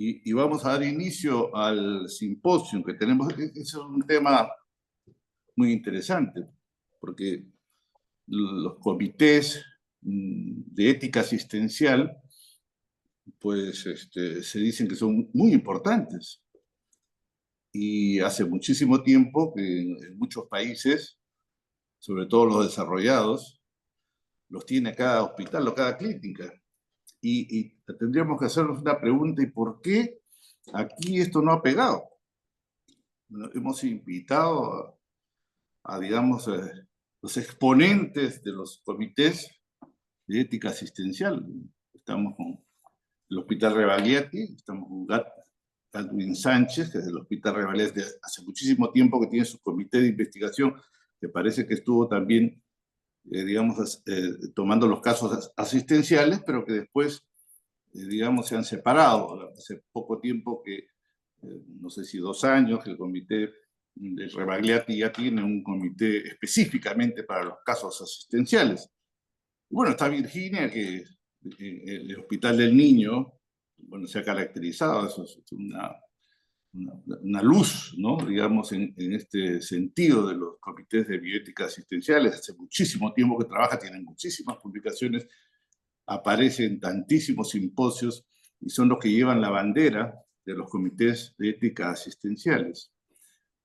y vamos a dar inicio al simposio que tenemos. Es un tema muy interesante, porque los comités de ética asistencial, pues se dicen que son muy importantes. Y hace muchísimo tiempo que en muchos países, sobre todo los desarrollados, los tiene cada hospital o cada clínica. Y tendríamos que hacernos una pregunta: ¿y por qué aquí esto no ha pegado? Bueno, hemos invitado digamos, los exponentes de los comités de ética asistencial. Estamos con el Hospital Rebagliati, estamos con Gatwin Sánchez, que es del Hospital Rebagliati hace muchísimo tiempo, que tiene su comité de investigación, que parece que estuvo también, digamos, tomando los casos asistenciales, pero que después, digamos, se han separado. Hace poco tiempo que, no sé si 2 años, que el comité de Rebagliati ya tiene un comité específicamente para los casos asistenciales. Bueno, está Virginia, que el Hospital del Niño, bueno, se ha caracterizado, eso es una luz, ¿no? Digamos, en este sentido de los comités de bioética asistenciales. Hace muchísimo tiempo que trabaja, tienen muchísimas publicaciones, aparecen tantísimos simposios y son los que llevan la bandera de los comités de ética asistenciales.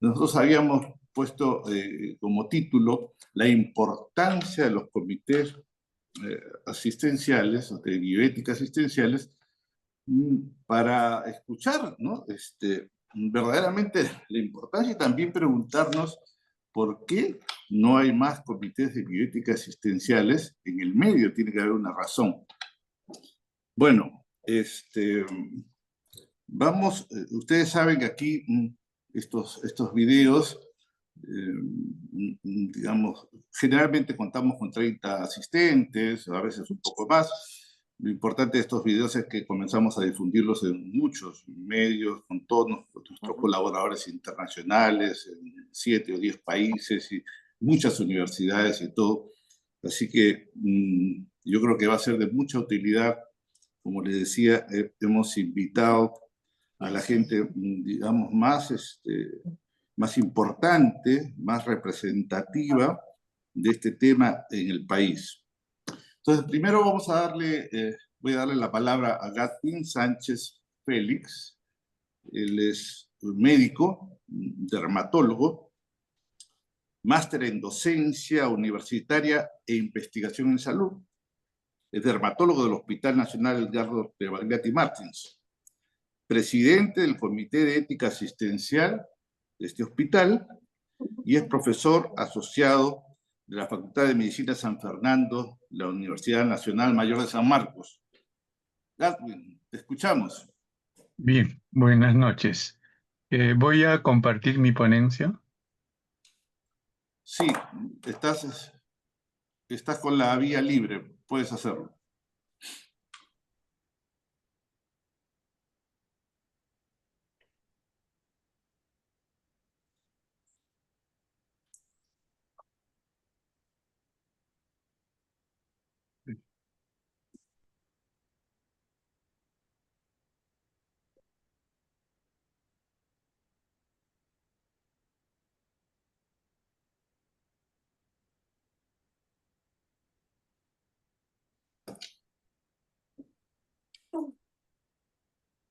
Nosotros habíamos puesto como título la importancia de los comités asistenciales, de bioética asistenciales, para escuchar, ¿no? Verdaderamente la importancia, y también preguntarnos por qué no hay más comités de bioética asistenciales en el medio. Tiene que haber una razón. Bueno, vamos, ustedes saben que aquí estos videos, digamos, generalmente contamos con 30 asistentes, a veces un poco más. Lo importante de estos videos es que comenzamos a difundirlos en muchos medios, con todos nuestros colaboradores internacionales, en 7 o 10 países y muchas universidades y todo. Así que yo creo que va a ser de mucha utilidad. Como les decía, hemos invitado a la gente, digamos, más importante, más representativa de este tema en el país. Entonces, primero voy a darle la palabra a Gatwin Sánchez Félix. Él es médico, dermatólogo, máster en docencia universitaria e investigación en salud. Es dermatólogo del Hospital Nacional Edgardo Rebagliati Martins, presidente del Comité de Ética Asistencial de este hospital, y es profesor asociado de la Facultad de Medicina San Fernando, la Universidad Nacional Mayor de San Marcos. Gatwin, te escuchamos. Bien, buenas noches. Voy a compartir mi ponencia. Sí, estás con la vía libre, puedes hacerlo.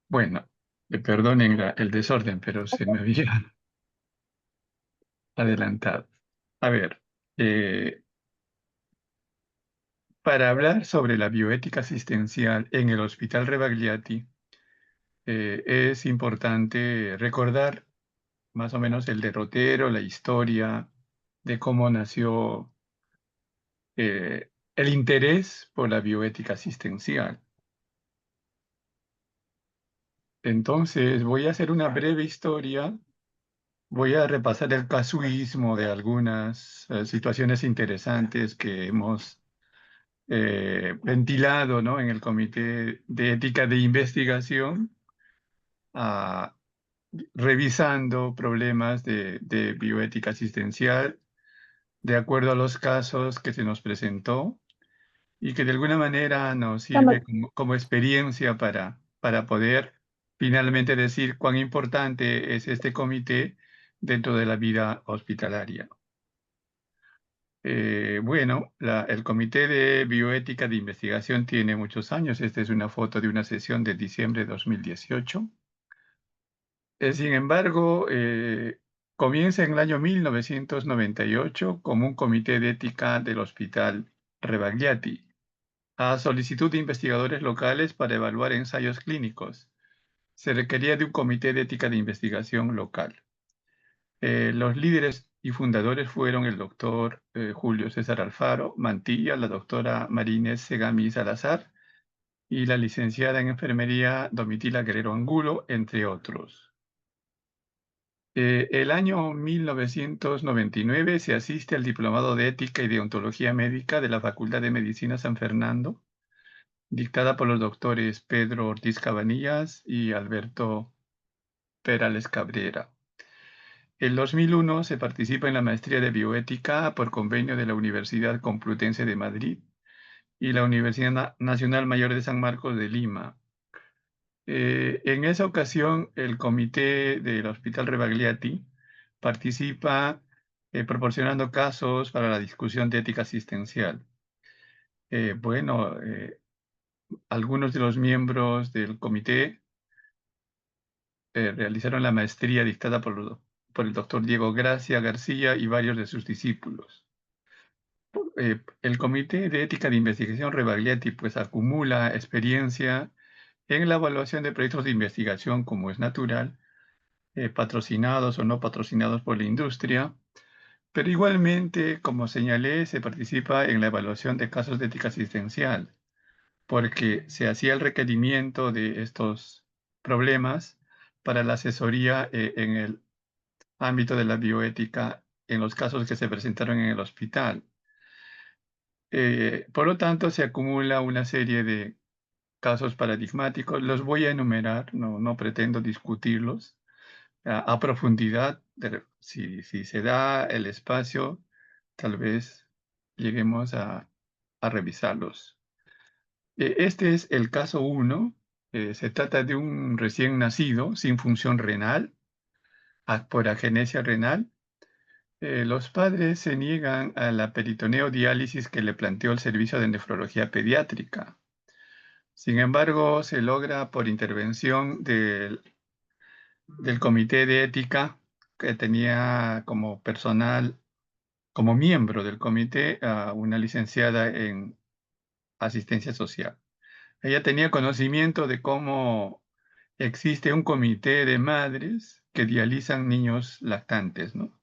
Bueno, perdonen el desorden, pero se me había adelantado. A ver, para hablar sobre la bioética asistencial en el Hospital Rebagliati, es importante recordar más o menos el derrotero, la historia de cómo nació el interés por la bioética asistencial. Entonces, voy a hacer una breve historia. Voy a repasar el casuísmo de algunas situaciones interesantes que hemos ventilado, ¿no?, en el Comité de Ética de Investigación, ah, revisando problemas de bioética asistencial de acuerdo a los casos que se nos presentó y que de alguna manera nos sirve como experiencia para poder finalmente decir cuán importante es este comité dentro de la vida hospitalaria. Bueno, el Comité de Bioética de Investigación tiene muchos años. Esta es una foto de una sesión de diciembre de 2018. Sin embargo, comienza en el año 1998 como un comité de ética del Hospital Rebagliati, a solicitud de investigadores locales para evaluar ensayos clínicos. Se requería de un comité de ética de investigación local. Los líderes y fundadores fueron el doctor Julio César Alfaro Mantilla, la doctora Marínez Segami Salazar y la licenciada en enfermería Domitila Guerrero Angulo, entre otros. El año 1999 se asiste al Diplomado de Ética y Deontología Médica de la Facultad de Medicina San Fernando, dictada por los doctores Pedro Ortiz Cabanillas y Alberto Perales Cabrera. En 2001 se participa en la maestría de bioética por convenio de la Universidad Complutense de Madrid y la Universidad Nacional Mayor de San Marcos de Lima. En esa ocasión, el comité del Hospital Rebagliati participa proporcionando casos para la discusión de ética asistencial. Bueno, algunos de los miembros del comité realizaron la maestría dictada por el doctor Diego Gracia García y varios de sus discípulos. El Comité de Ética de Investigación Rebagliati pues acumula experiencia en la evaluación de proyectos de investigación, como es natural, patrocinados o no patrocinados por la industria, pero igualmente, como señalé, se participa en la evaluación de casos de ética asistencial, porque se hacía el requerimiento de estos problemas para la asesoría en el ámbito de la bioética en los casos que se presentaron en el hospital. Por lo tanto, se acumula una serie de casos paradigmáticos. Los voy a enumerar, no pretendo discutirlos a profundidad. Si se da el espacio, tal vez lleguemos a revisarlos. Este es el caso 1. Se trata de un recién nacido sin función renal, por agenesia renal. Los padres se niegan a la peritoneodiálisis que le planteó el servicio de nefrología pediátrica. Sin embargo, se logra por intervención del comité de ética, que tenía como personal, como miembro del comité, a una licenciada en asistencia social. Ella tenía conocimiento de cómo existe un comité de madres que dializan niños lactantes, ¿no?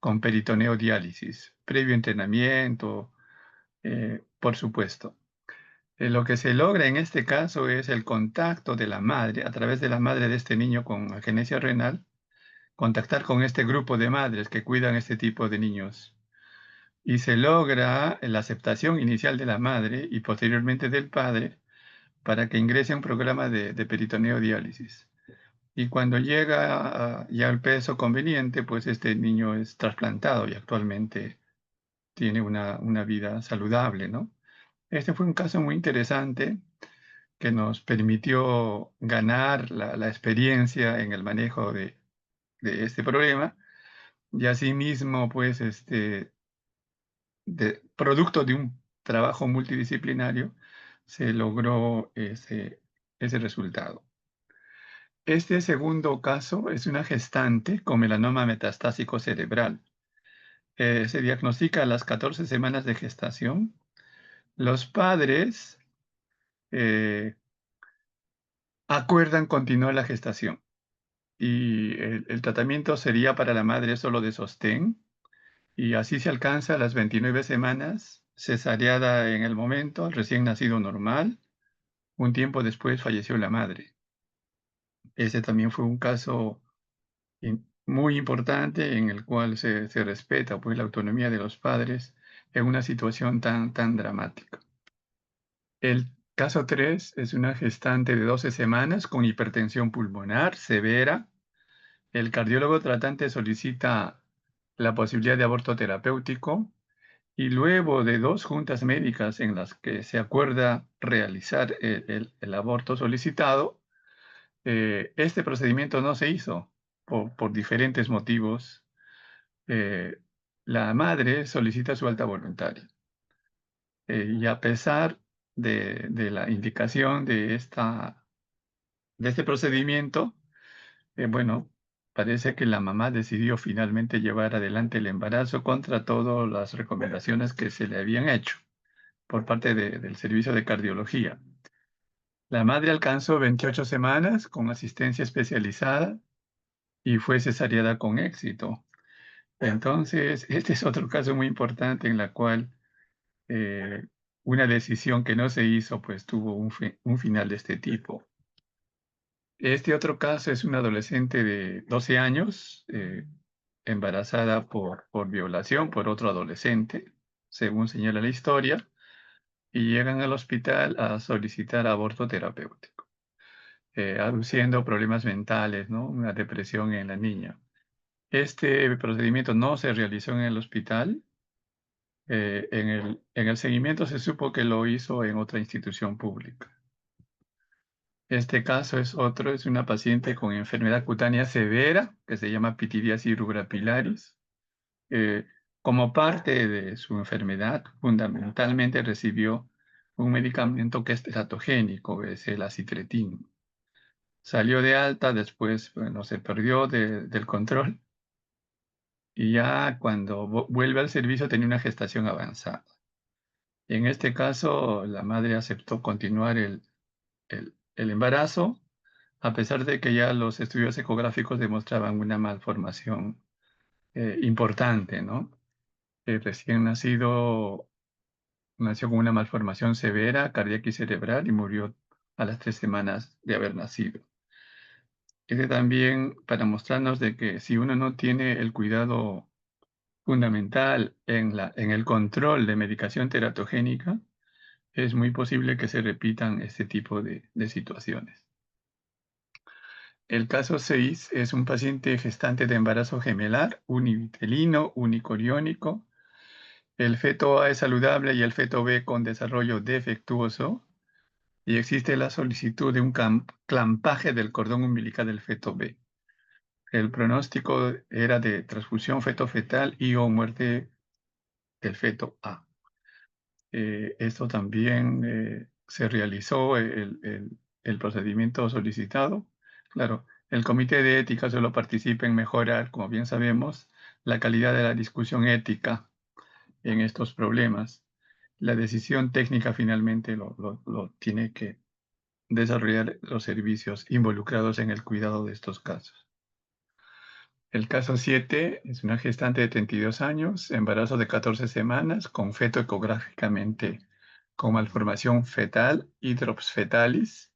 Con peritoneodiálisis, previo entrenamiento, por supuesto. Lo que se logra en este caso es el contacto de la madre, a través de la madre de este niño con agenesia renal, contactar con este grupo de madres que cuidan este tipo de niños. Y se logra la aceptación inicial de la madre y posteriormente del padre para que ingrese a un programa de peritoneodiálisis. Y cuando llega ya al peso conveniente, pues este niño es trasplantado y actualmente tiene una vida saludable, ¿no? Este fue un caso muy interesante que nos permitió ganar la experiencia en el manejo de este problema y asimismo, pues, producto de un trabajo multidisciplinario, se logró ese resultado. Este segundo caso es una gestante con melanoma metastásico cerebral. Se diagnostica a las 14 semanas de gestación. Los padres acuerdan continuar la gestación y el tratamiento sería para la madre solo de sostén y así se alcanza las 29 semanas, cesareada en el momento, recién nacido normal. Un tiempo después falleció la madre. Ese también fue un caso muy importante en el cual se respeta pues, la autonomía de los padres en una situación tan dramática. El caso 3 es una gestante de 12 semanas con hipertensión pulmonar severa. El cardiólogo tratante solicita la posibilidad de aborto terapéutico y luego de 2 juntas médicas en las que se acuerda realizar el aborto solicitado, Este procedimiento no se hizo por diferentes motivos. La madre solicita su alta voluntaria y a pesar de la indicación de este procedimiento, bueno, parece que la mamá decidió finalmente llevar adelante el embarazo contra todas las recomendaciones que se le habían hecho por parte del servicio de cardiología. La madre alcanzó 28 semanas con asistencia especializada y fue cesárea con éxito. Entonces, este es otro caso muy importante en la cual eh, una decisión que no se hizo, pues tuvo un final de este tipo. Este otro caso es una adolescente de 12 años, embarazada por violación por otro adolescente, según señala la historia, y llegan al hospital a solicitar aborto terapéutico, aduciendo problemas mentales, ¿no? Una depresión en la niña. Este procedimiento no se realizó en el hospital. En el seguimiento se supo que lo hizo en otra institución pública. Este caso es una paciente con enfermedad cutánea severa que se llama pityriasis rubra pilaris. Como parte de su enfermedad, fundamentalmente recibió un medicamento que es teratogénico, es el acitretin. Salió de alta, después, bueno, se perdió del control y ya cuando vuelve al servicio tenía una gestación avanzada. Y en este caso, la madre aceptó continuar el embarazo, a pesar de que ya los estudios ecográficos demostraban una malformación importante, ¿no? El recién nacido nació con una malformación severa, cardíaca y cerebral, y murió a las 3 semanas de haber nacido. Este también para mostrarnos de que si uno no tiene el cuidado fundamental en el control de medicación teratogénica, es muy posible que se repitan este tipo de situaciones. El caso 6 es un paciente gestante de embarazo gemelar, univitelino, unicoriónico. El feto A es saludable y el feto B con desarrollo defectuoso. Y existe la solicitud de un clampaje del cordón umbilical del feto B. El pronóstico era de transfusión feto-fetal y o muerte del feto A. Esto también se realizó el procedimiento solicitado. Claro, el comité de ética solo participa en mejorar, como bien sabemos, la calidad de la discusión ética en estos problemas. La decisión técnica finalmente lo tiene que desarrollar los servicios involucrados en el cuidado de estos casos. El caso 7 es una gestante de 32 años, embarazo de 14 semanas, con feto ecográficamente con malformación fetal y drops fetalis.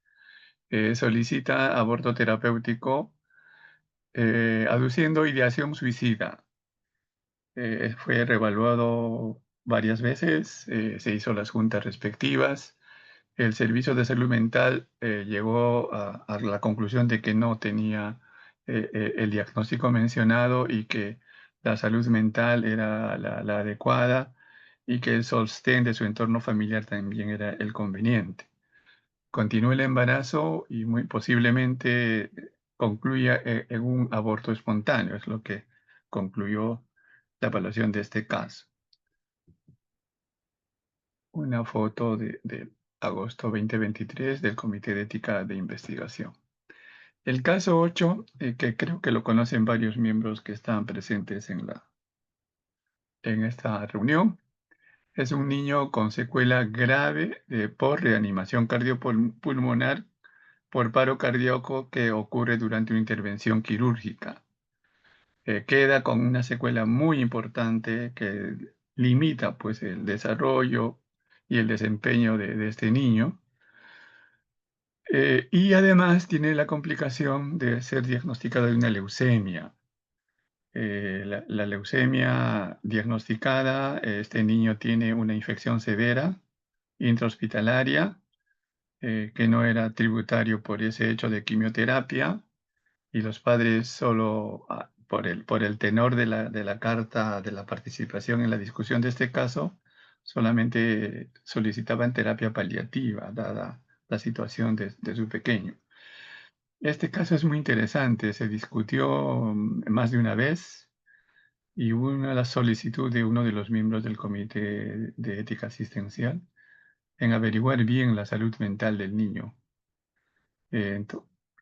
Solicita aborto terapéutico aduciendo ideación suicida. Fue reevaluado varias veces, se hizo las juntas respectivas. El Servicio de Salud Mental llegó a la conclusión de que no tenía el diagnóstico mencionado y que la salud mental era la adecuada y que el sostén de su entorno familiar también era el conveniente. Continúa el embarazo y muy posiblemente concluya en un aborto espontáneo, es lo que concluyó la evaluación de este caso. Una foto de agosto 2023 del Comité de Ética de Investigación. El caso 8, que creo que lo conocen varios miembros que estaban presentes en esta reunión, es un niño con secuela grave por reanimación cardiopulmonar por paro cardíaco que ocurre durante una intervención quirúrgica. Queda con una secuela muy importante que limita pues, el desarrollo y el desempeño de este niño. Y además tiene la complicación de ser diagnosticado de una leucemia. La leucemia diagnosticada, este niño tiene una infección severa, intrahospitalaria, que no era tributario por ese hecho de quimioterapia, y los padres solo por el tenor de la carta de la participación en la discusión de este caso, solamente solicitaban terapia paliativa, dada la situación de su pequeño. Este caso es muy interesante, se discutió más de una vez y hubo una solicitud de uno de los miembros del Comité de Ética Asistencial en averiguar bien la salud mental del niño.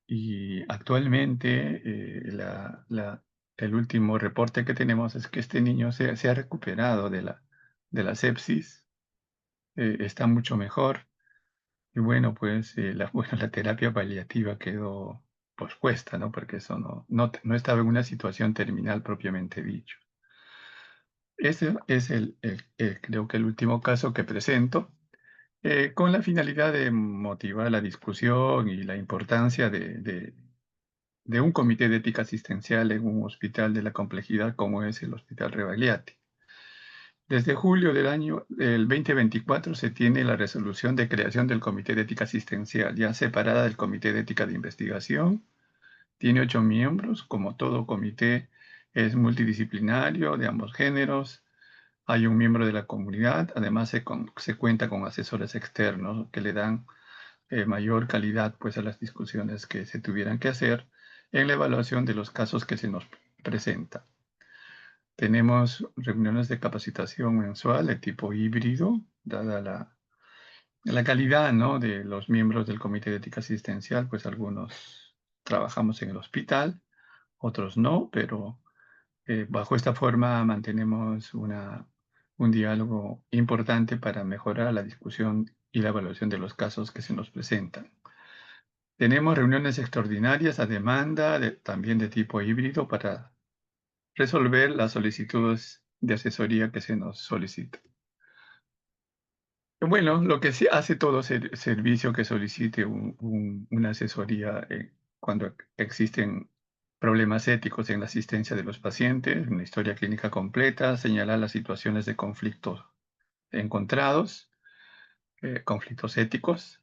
Y actualmente el último reporte que tenemos es que este niño se ha recuperado de la sepsis, está mucho mejor. Y bueno, pues bueno, la terapia paliativa quedó pospuesta, ¿no? Porque eso no estaba en una situación terminal propiamente dicho. Ese es creo que el último caso que presento, con la finalidad de motivar la discusión y la importancia de un comité de ética asistencial en un hospital de la complejidad como es el Hospital Rebagliati. Desde julio del 2024 se tiene la resolución de creación del Comité de Ética Asistencial, ya separada del Comité de Ética de Investigación. Tiene 8 miembros, como todo comité es multidisciplinario, de ambos géneros. Hay un miembro de la comunidad, además se cuenta con asesores externos que le dan mayor calidad pues, a las discusiones que se tuvieran que hacer en la evaluación de los casos que se nos presentan. Tenemos reuniones de capacitación mensual de tipo híbrido, dada la calidad, ¿no?, de los miembros del Comité de Ética Asistencial, pues algunos trabajamos en el hospital, otros no, pero bajo esta forma mantenemos un diálogo importante para mejorar la discusión y la evaluación de los casos que se nos presentan. Tenemos reuniones extraordinarias a demanda, también de tipo híbrido, para resolver las solicitudes de asesoría que se nos solicitan. Bueno, lo que sí hace todo servicio que solicite una asesoría cuando existen problemas éticos en la asistencia de los pacientes, una historia clínica completa, señalar las situaciones de conflictos encontrados, conflictos éticos.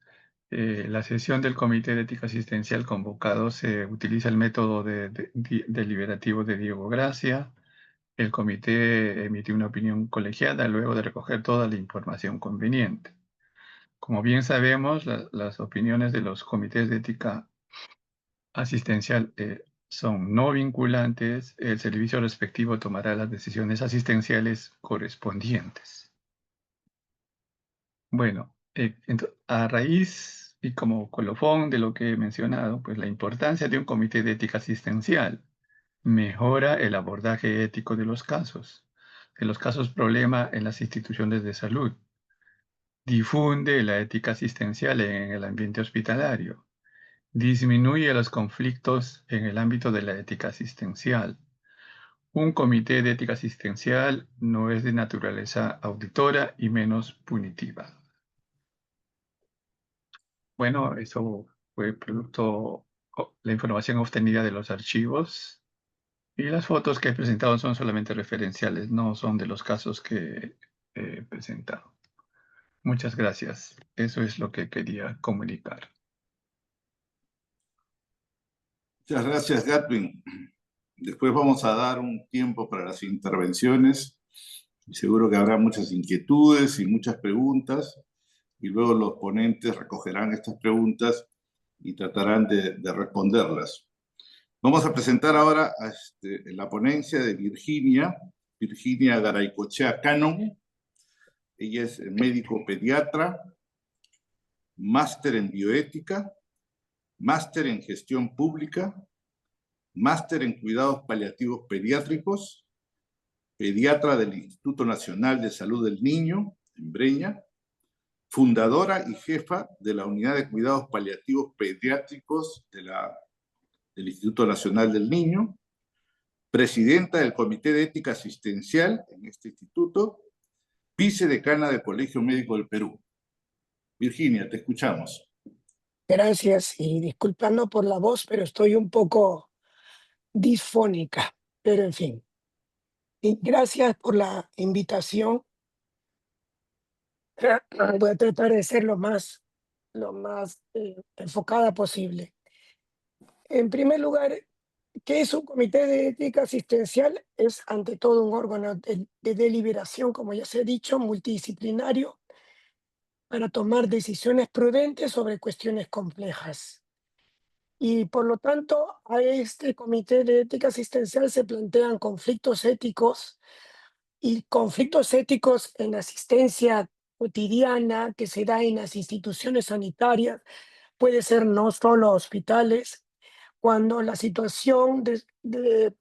La sesión del Comité de Ética Asistencial convocado se utiliza el método deliberativo de Diego Gracia. El comité emite una opinión colegiada luego de recoger toda la información conveniente. Como bien sabemos, las opiniones de los comités de ética asistencial son no vinculantes. El servicio respectivo tomará las decisiones asistenciales correspondientes. Bueno, a raíz y como colofón de lo que he mencionado, pues la importancia de un comité de ética asistencial mejora el abordaje ético de los casos problema en las instituciones de salud, difunde la ética asistencial en el ambiente hospitalario, disminuye los conflictos en el ámbito de la ética asistencial. Un comité de ética asistencial no es de naturaleza auditora y menos punitiva. Bueno, eso fue producto, la información obtenida de los archivos y las fotos que he presentado son solamente referenciales, no son de los casos que he presentado. Muchas gracias. Eso es lo que quería comunicar. Muchas gracias, Gatwin. Después vamos a dar un tiempo para las intervenciones y seguro que habrá muchas inquietudes y muchas preguntas y luego los ponentes recogerán estas preguntas y tratarán de responderlas. Vamos a presentar ahora la ponencia de Virginia Garaycochea Cannon. Ella es médico pediatra, máster en bioética, máster en gestión pública, máster en cuidados paliativos pediátricos, pediatra del Instituto Nacional de Salud del Niño, en Breña, fundadora y jefa de la Unidad de Cuidados Paliativos Pediátricos del Instituto Nacional del Niño, presidenta del Comité de Ética Asistencial en este instituto, vicedecana del Colegio Médico del Perú. Virginia, te escuchamos. Gracias y disculpando por la voz, pero estoy un poco disfónica, pero en fin. Y gracias por la invitación. Voy a tratar de ser lo más enfocada posible. En primer lugar, ¿qué es un comité de ética asistencial? Es ante todo un órgano de deliberación, como ya se ha dicho, multidisciplinario, para tomar decisiones prudentes sobre cuestiones complejas. Y por lo tanto, a este comité de ética asistencial se plantean conflictos éticos y conflictos éticos en asistencia cotidiana que se da en las instituciones sanitarias, puede ser no solo hospitales, cuando la situación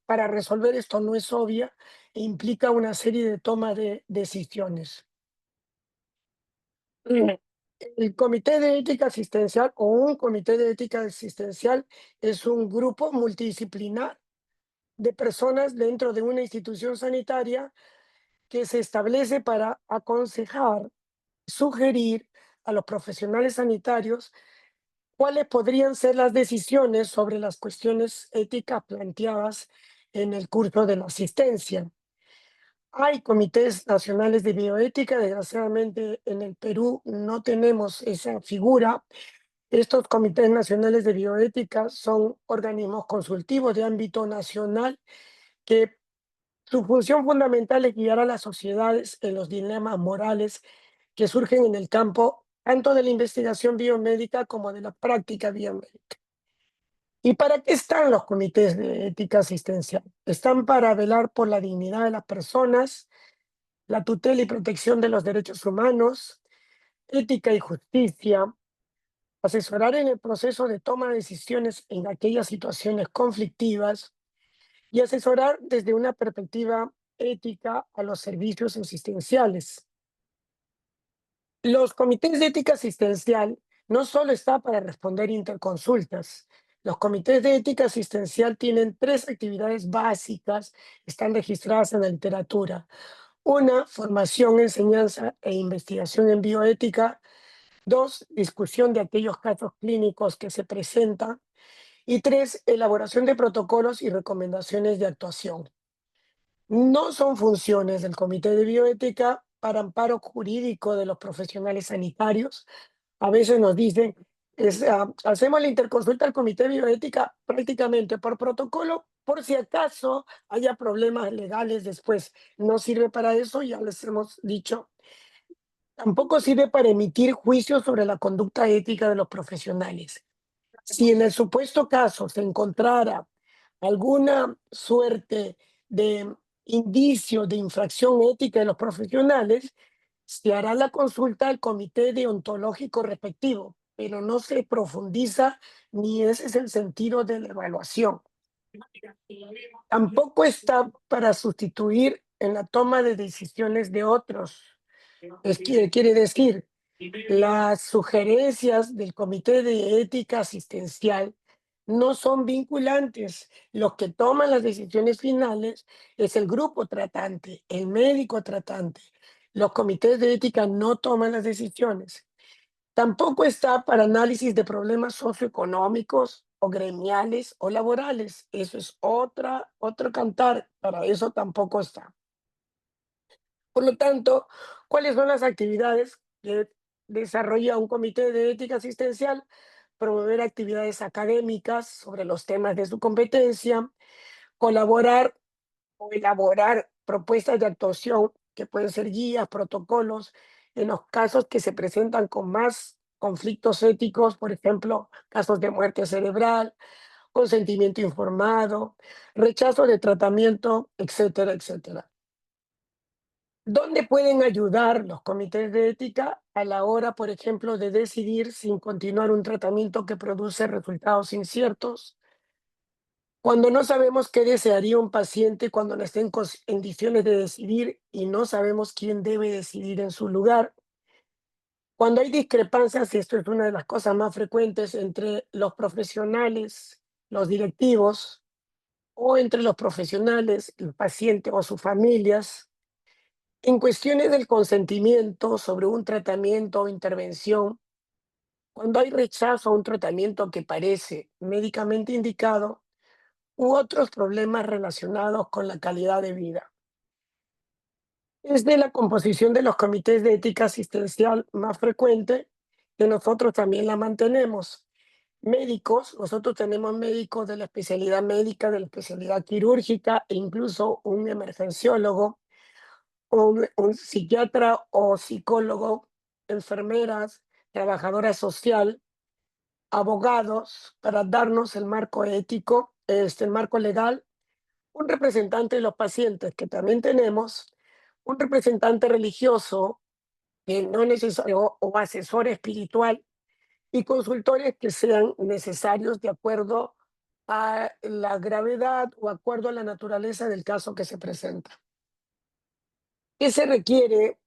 para resolver esto no es obvia e implica una serie de toma de decisiones. Mm, El comité de ética asistencial o un comité de ética asistencial es un grupo multidisciplinar de personas dentro de una institución sanitaria que se establece para aconsejar, sugerir a los profesionales sanitarios cuáles podrían ser las decisiones sobre las cuestiones éticas planteadas en el curso de la asistencia. Hay comités nacionales de bioética, desgraciadamente en el Perú no tenemos esa figura. Estos comités nacionales de bioética son organismos consultivos de ámbito nacional que su función fundamental es guiar a las sociedades en los dilemas morales que surgen en el campo tanto de la investigación biomédica como de la práctica biomédica. ¿Y para qué están los comités de ética asistencial? Están para velar por la dignidad de las personas, la tutela y protección de los derechos humanos, ética y justicia, asesorar en el proceso de toma de decisiones en aquellas situaciones conflictivas y asesorar desde una perspectiva ética a los servicios asistenciales. Los comités de ética asistencial no solo están para responder interconsultas. Los comités de ética asistencial tienen tres actividades básicas, están registradas en la literatura. Una, formación, enseñanza e investigación en bioética. Dos, discusión de aquellos casos clínicos que se presentan. Y tres, elaboración de protocolos y recomendaciones de actuación. No son funciones del Comité de Bioética para amparo jurídico de los profesionales sanitarios. A veces nos dicen, hacemos la interconsulta al Comité de Bioética prácticamente por protocolo, por si acaso haya problemas legales después. No sirve para eso, ya les hemos dicho. Tampoco sirve para emitir juicios sobre la conducta ética de los profesionales. Si en el supuesto caso se encontrara alguna suerte de indicio de infracción ética de los profesionales, se hará la consulta al comité deontológico respectivo, pero no se profundiza ni ese es el sentido de la evaluación. Tampoco está para sustituir en la toma de decisiones de otros. Quiere decir, las sugerencias del Comité de Ética Asistencial no son vinculantes. Los que toman las decisiones finales es el grupo tratante, el médico tratante. Los comités de ética no toman las decisiones. Tampoco está para análisis de problemas socioeconómicos o gremiales o laborales. Eso es otro cantar. Para eso tampoco está. Por lo tanto, ¿cuáles son las actividades que desarrolla un comité de ética asistencial? Promover actividades académicas sobre los temas de su competencia, colaborar o elaborar propuestas de actuación que pueden ser guías, protocolos, en los casos que se presentan con más conflictos éticos, por ejemplo, casos de muerte cerebral, consentimiento informado, rechazo de tratamiento, etcétera, etcétera. ¿Dónde pueden ayudar los comités de ética a la hora, por ejemplo, de decidir sin continuar un tratamiento que produce resultados inciertos? Cuando no sabemos qué desearía un paciente cuando no esté en condiciones de decidir y no sabemos quién debe decidir en su lugar. Cuando hay discrepancias, y esto es una de las cosas más frecuentes entre los profesionales, los directivos, o entre los profesionales, el paciente o sus familias, en cuestiones del consentimiento sobre un tratamiento o intervención, cuando hay rechazo a un tratamiento que parece médicamente indicado, u otros problemas relacionados con la calidad de vida. Es de la composición de los comités de ética asistencial más frecuente que nosotros también la mantenemos. Médicos, nosotros tenemos médicos de la especialidad médica, de la especialidad quirúrgica e incluso un emergenciólogo, un psiquiatra o psicólogo, enfermeras, trabajadora social. abogados para darnos el marco ético, el marco legal, un representante de los pacientes que también tenemos, un representante religioso que no necesario o asesor espiritual y consultores que sean necesarios de acuerdo a la gravedad o acuerdo a la naturaleza del caso que se presenta. ¿Qué se requiere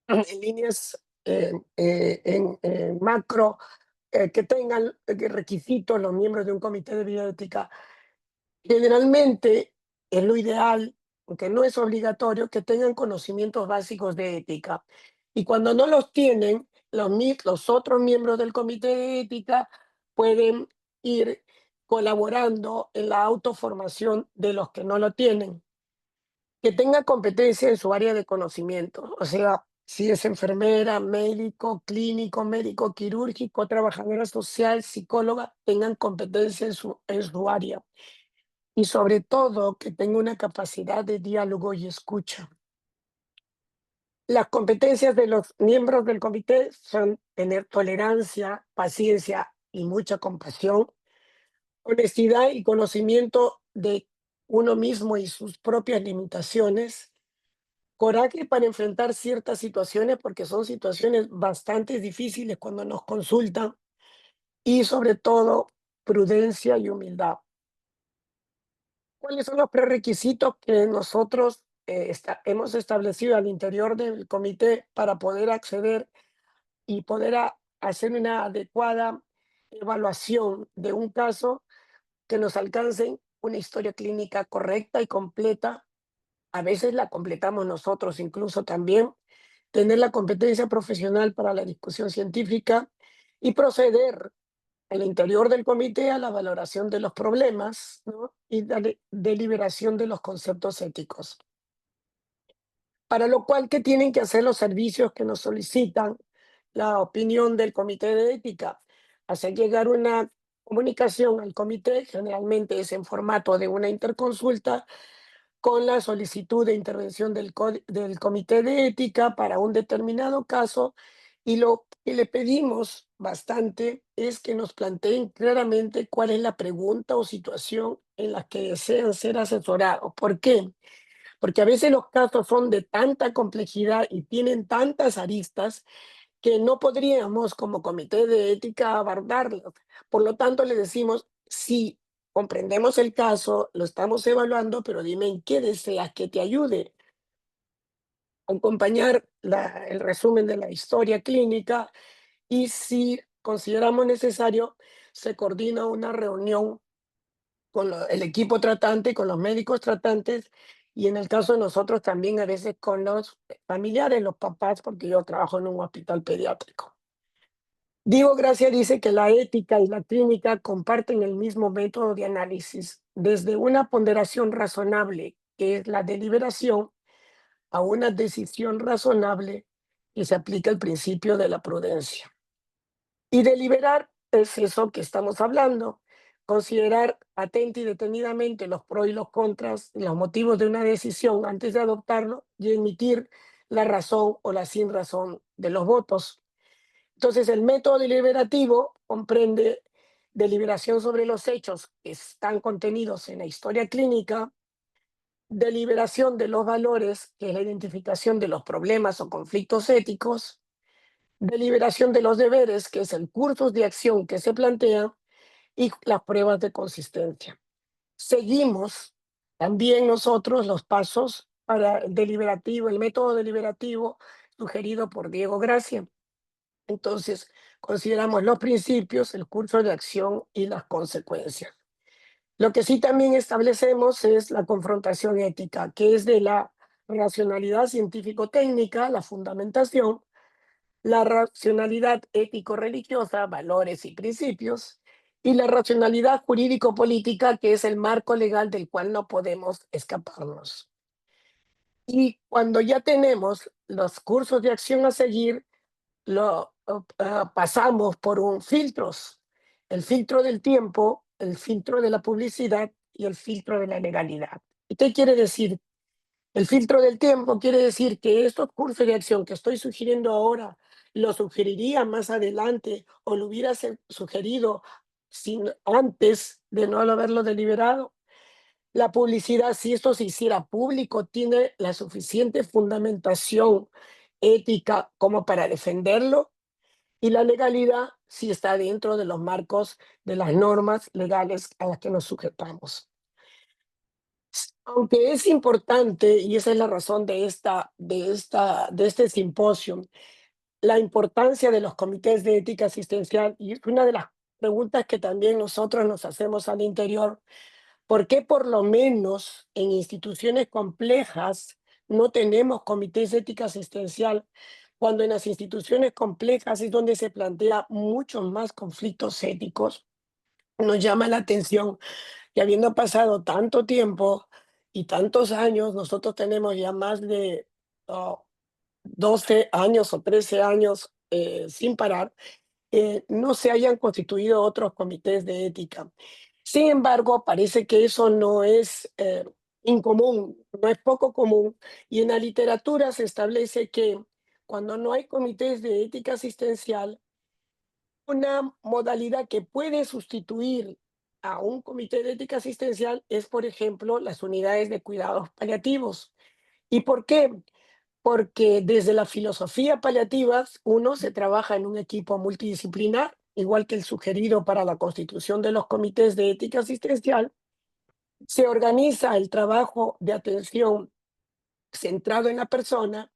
en líneas en macro que tengan requisitos los miembros de un comité de bioética? Generalmente es lo ideal, aunque no es obligatorio, que tengan conocimientos básicos de ética. Y cuando no los tienen, los otros miembros del comité de ética pueden ir colaborando en la autoformación de los que no lo tienen. Que tenga competencia en su área de conocimiento, o sea, si es enfermera, médico, clínico, médico quirúrgico, trabajadora social, psicóloga, tengan competencia en su área y sobre todo que tenga una capacidad de diálogo y escucha. Las competencias de los miembros del comité son tener tolerancia, paciencia y mucha compasión, honestidad y conocimiento de uno mismo y sus propias limitaciones, coraje para enfrentar ciertas situaciones, porque son situaciones bastante difíciles cuando nos consultan, y sobre todo prudencia y humildad. ¿Cuáles son los prerequisitos que nosotros hemos establecido al interior del comité para poder acceder y poder hacer una adecuada evaluación de un caso que nos alcance una historia clínica correcta y completa? A veces la completamos nosotros incluso también, tener la competencia profesional para la discusión científica y proceder al interior del comité a la valoración de los problemas, ¿no? Y deliberación de los conceptos éticos. Para lo cual, ¿qué tienen que hacer los servicios que nos solicitan la opinión del comité de ética? Hacer llegar una comunicación al comité, generalmente es en formato de una interconsulta, con la solicitud de intervención del comité de ética para un determinado caso, y lo que le pedimos bastante es que nos planteen claramente cuál es la pregunta o situación en la que desean ser asesorados. ¿Por qué? Porque a veces los casos son de tanta complejidad y tienen tantas aristas que no podríamos como comité de ética abordarlos. Por lo tanto, le decimos, sí, comprendemos el caso, lo estamos evaluando, pero dime en qué deseas que te ayude. Acompañar el resumen de la historia clínica, y si consideramos necesario, se coordina una reunión con el equipo tratante, con los médicos tratantes, y en el caso de nosotros también a veces con los familiares, los papás, porque yo trabajo en un hospital pediátrico. Diego Gracia dice que la ética y la clínica comparten el mismo método de análisis, desde una ponderación razonable, que es la deliberación, a una decisión razonable, que se aplica el principio de la prudencia. Y deliberar es eso que estamos hablando, considerar atenta y detenidamente los pros y los contras, los motivos de una decisión antes de adoptarlo y emitir la razón o la sin razón de los votos. Entonces, el método deliberativo comprende deliberación sobre los hechos que están contenidos en la historia clínica, deliberación de los valores, que es la identificación de los problemas o conflictos éticos, deliberación de los deberes, que es el curso de acción que se plantea, y las pruebas de consistencia. Seguimos también nosotros los pasos para el deliberativo, el método deliberativo sugerido por Diego Gracia. Entonces, consideramos los principios, el curso de acción y las consecuencias. Lo que sí también establecemos es la confrontación ética, que es de la racionalidad científico-técnica, la fundamentación, la racionalidad ético-religiosa, valores y principios, y la racionalidad jurídico-política, que es el marco legal del cual no podemos escaparnos. Y cuando ya tenemos los cursos de acción a seguir, pasamos por filtros, el filtro del tiempo, el filtro de la publicidad y el filtro de la legalidad. ¿Y qué quiere decir? El filtro del tiempo quiere decir que estos cursos de acción que estoy sugiriendo ahora, lo sugeriría más adelante o lo hubiera sugerido sin, antes de no haberlo deliberado. La publicidad, si esto se hiciera público, tiene la suficiente fundamentación ética como para defenderlo, y la legalidad si está dentro de los marcos de las normas legales a las que nos sujetamos. Aunque es importante, y esa es la razón de este simposio, la importancia de los comités de ética asistencial, y es una de las preguntas que también nosotros nos hacemos al interior: ¿por qué por lo menos en instituciones complejas no tenemos comités de ética asistencial, cuando en las instituciones complejas es donde se plantea muchos más conflictos éticos? Nos llama la atención que, habiendo pasado tanto tiempo y tantos años, nosotros tenemos ya más de oh, 12 años o 13 años sin parar, no se hayan constituido otros comités de ética. Sin embargo, parece que eso no es incomún, no es poco común, y en la literatura se establece que cuando no hay comités de ética asistencial, una modalidad que puede sustituir a un comité de ética asistencial es, por ejemplo, las unidades de cuidados paliativos. ¿Y por qué? Porque desde la filosofía paliativa uno se trabaja en un equipo multidisciplinar, igual que el sugerido para la constitución de los comités de ética asistencial. Se organiza el trabajo de atención centrado en la persona.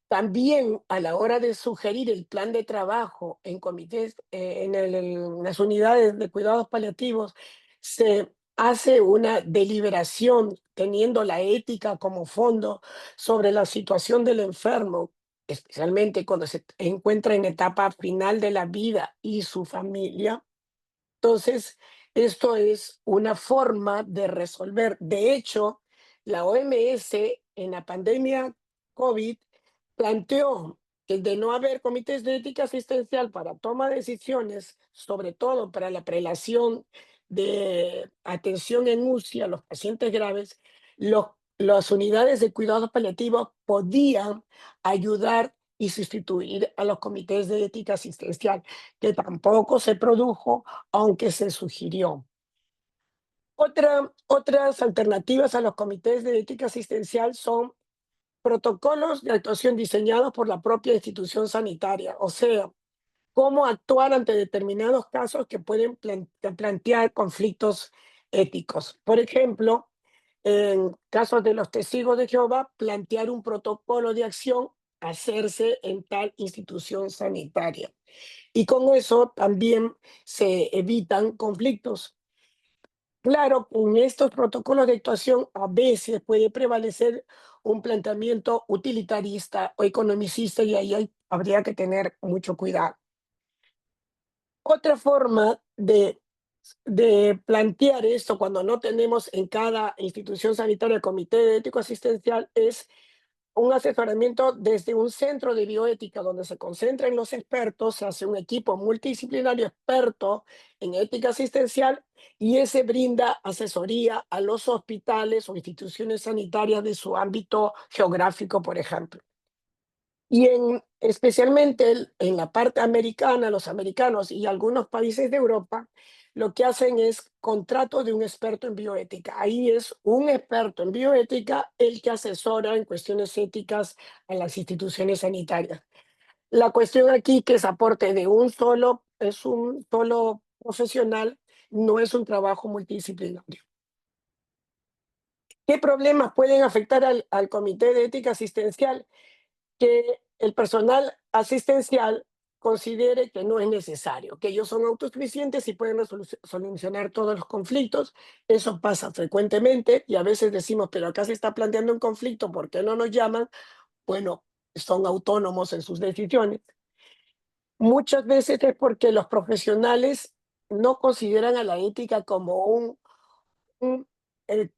También a la hora de sugerir el plan de trabajo en comités, en las unidades de cuidados paliativos, se hace una deliberación teniendo la ética como fondo sobre la situación del enfermo, especialmente cuando se encuentra en etapa final de la vida, y su familia. Entonces, esto es una forma de resolver. De hecho, la OMS en la pandemia COVID planteó que, de no haber comités de ética asistencial para toma de decisiones, sobre todo para la prelación de atención en UCI a los pacientes graves, los, las unidades de cuidados paliativos podían ayudar y sustituir a los comités de ética asistencial, que tampoco se produjo, aunque se sugirió. Otras alternativas a los comités de ética asistencial son protocolos de actuación diseñados por la propia institución sanitaria, o sea, cómo actuar ante determinados casos que pueden plantear conflictos éticos. Por ejemplo, en casos de los testigos de Jehová, plantear un protocolo de acción a hacerse en tal institución sanitaria. Y con eso también se evitan conflictos. Claro, en estos protocolos de actuación a veces puede prevalecer un planteamiento utilitarista o economicista, y ahí habría que tener mucho cuidado. Otra forma de plantear esto cuando no tenemos en cada institución sanitaria comité de ético asistencial es un asesoramiento desde un centro de bioética donde se concentran los expertos, se hace un equipo multidisciplinario experto en ética asistencial, y ese brinda asesoría a los hospitales o instituciones sanitarias de su ámbito geográfico, por ejemplo. Y especialmente en la parte americana, los americanos y algunos países de Europa, lo que hacen es contrato de un experto en bioética. Ahí es un experto en bioética el que asesora en cuestiones éticas a las instituciones sanitarias. La cuestión aquí que es aporte de es un solo profesional, no es un trabajo multidisciplinario. ¿Qué problemas pueden afectar al comité de ética asistencial? Que el personal asistencial considere que no es necesario, que ellos son autosuficientes y pueden solucionar todos los conflictos. Eso pasa frecuentemente y a veces decimos, pero acá se está planteando un conflicto, ¿por qué no nos llaman? Bueno, son autónomos en sus decisiones. Muchas veces es porque los profesionales no consideran a la ética como un, eh,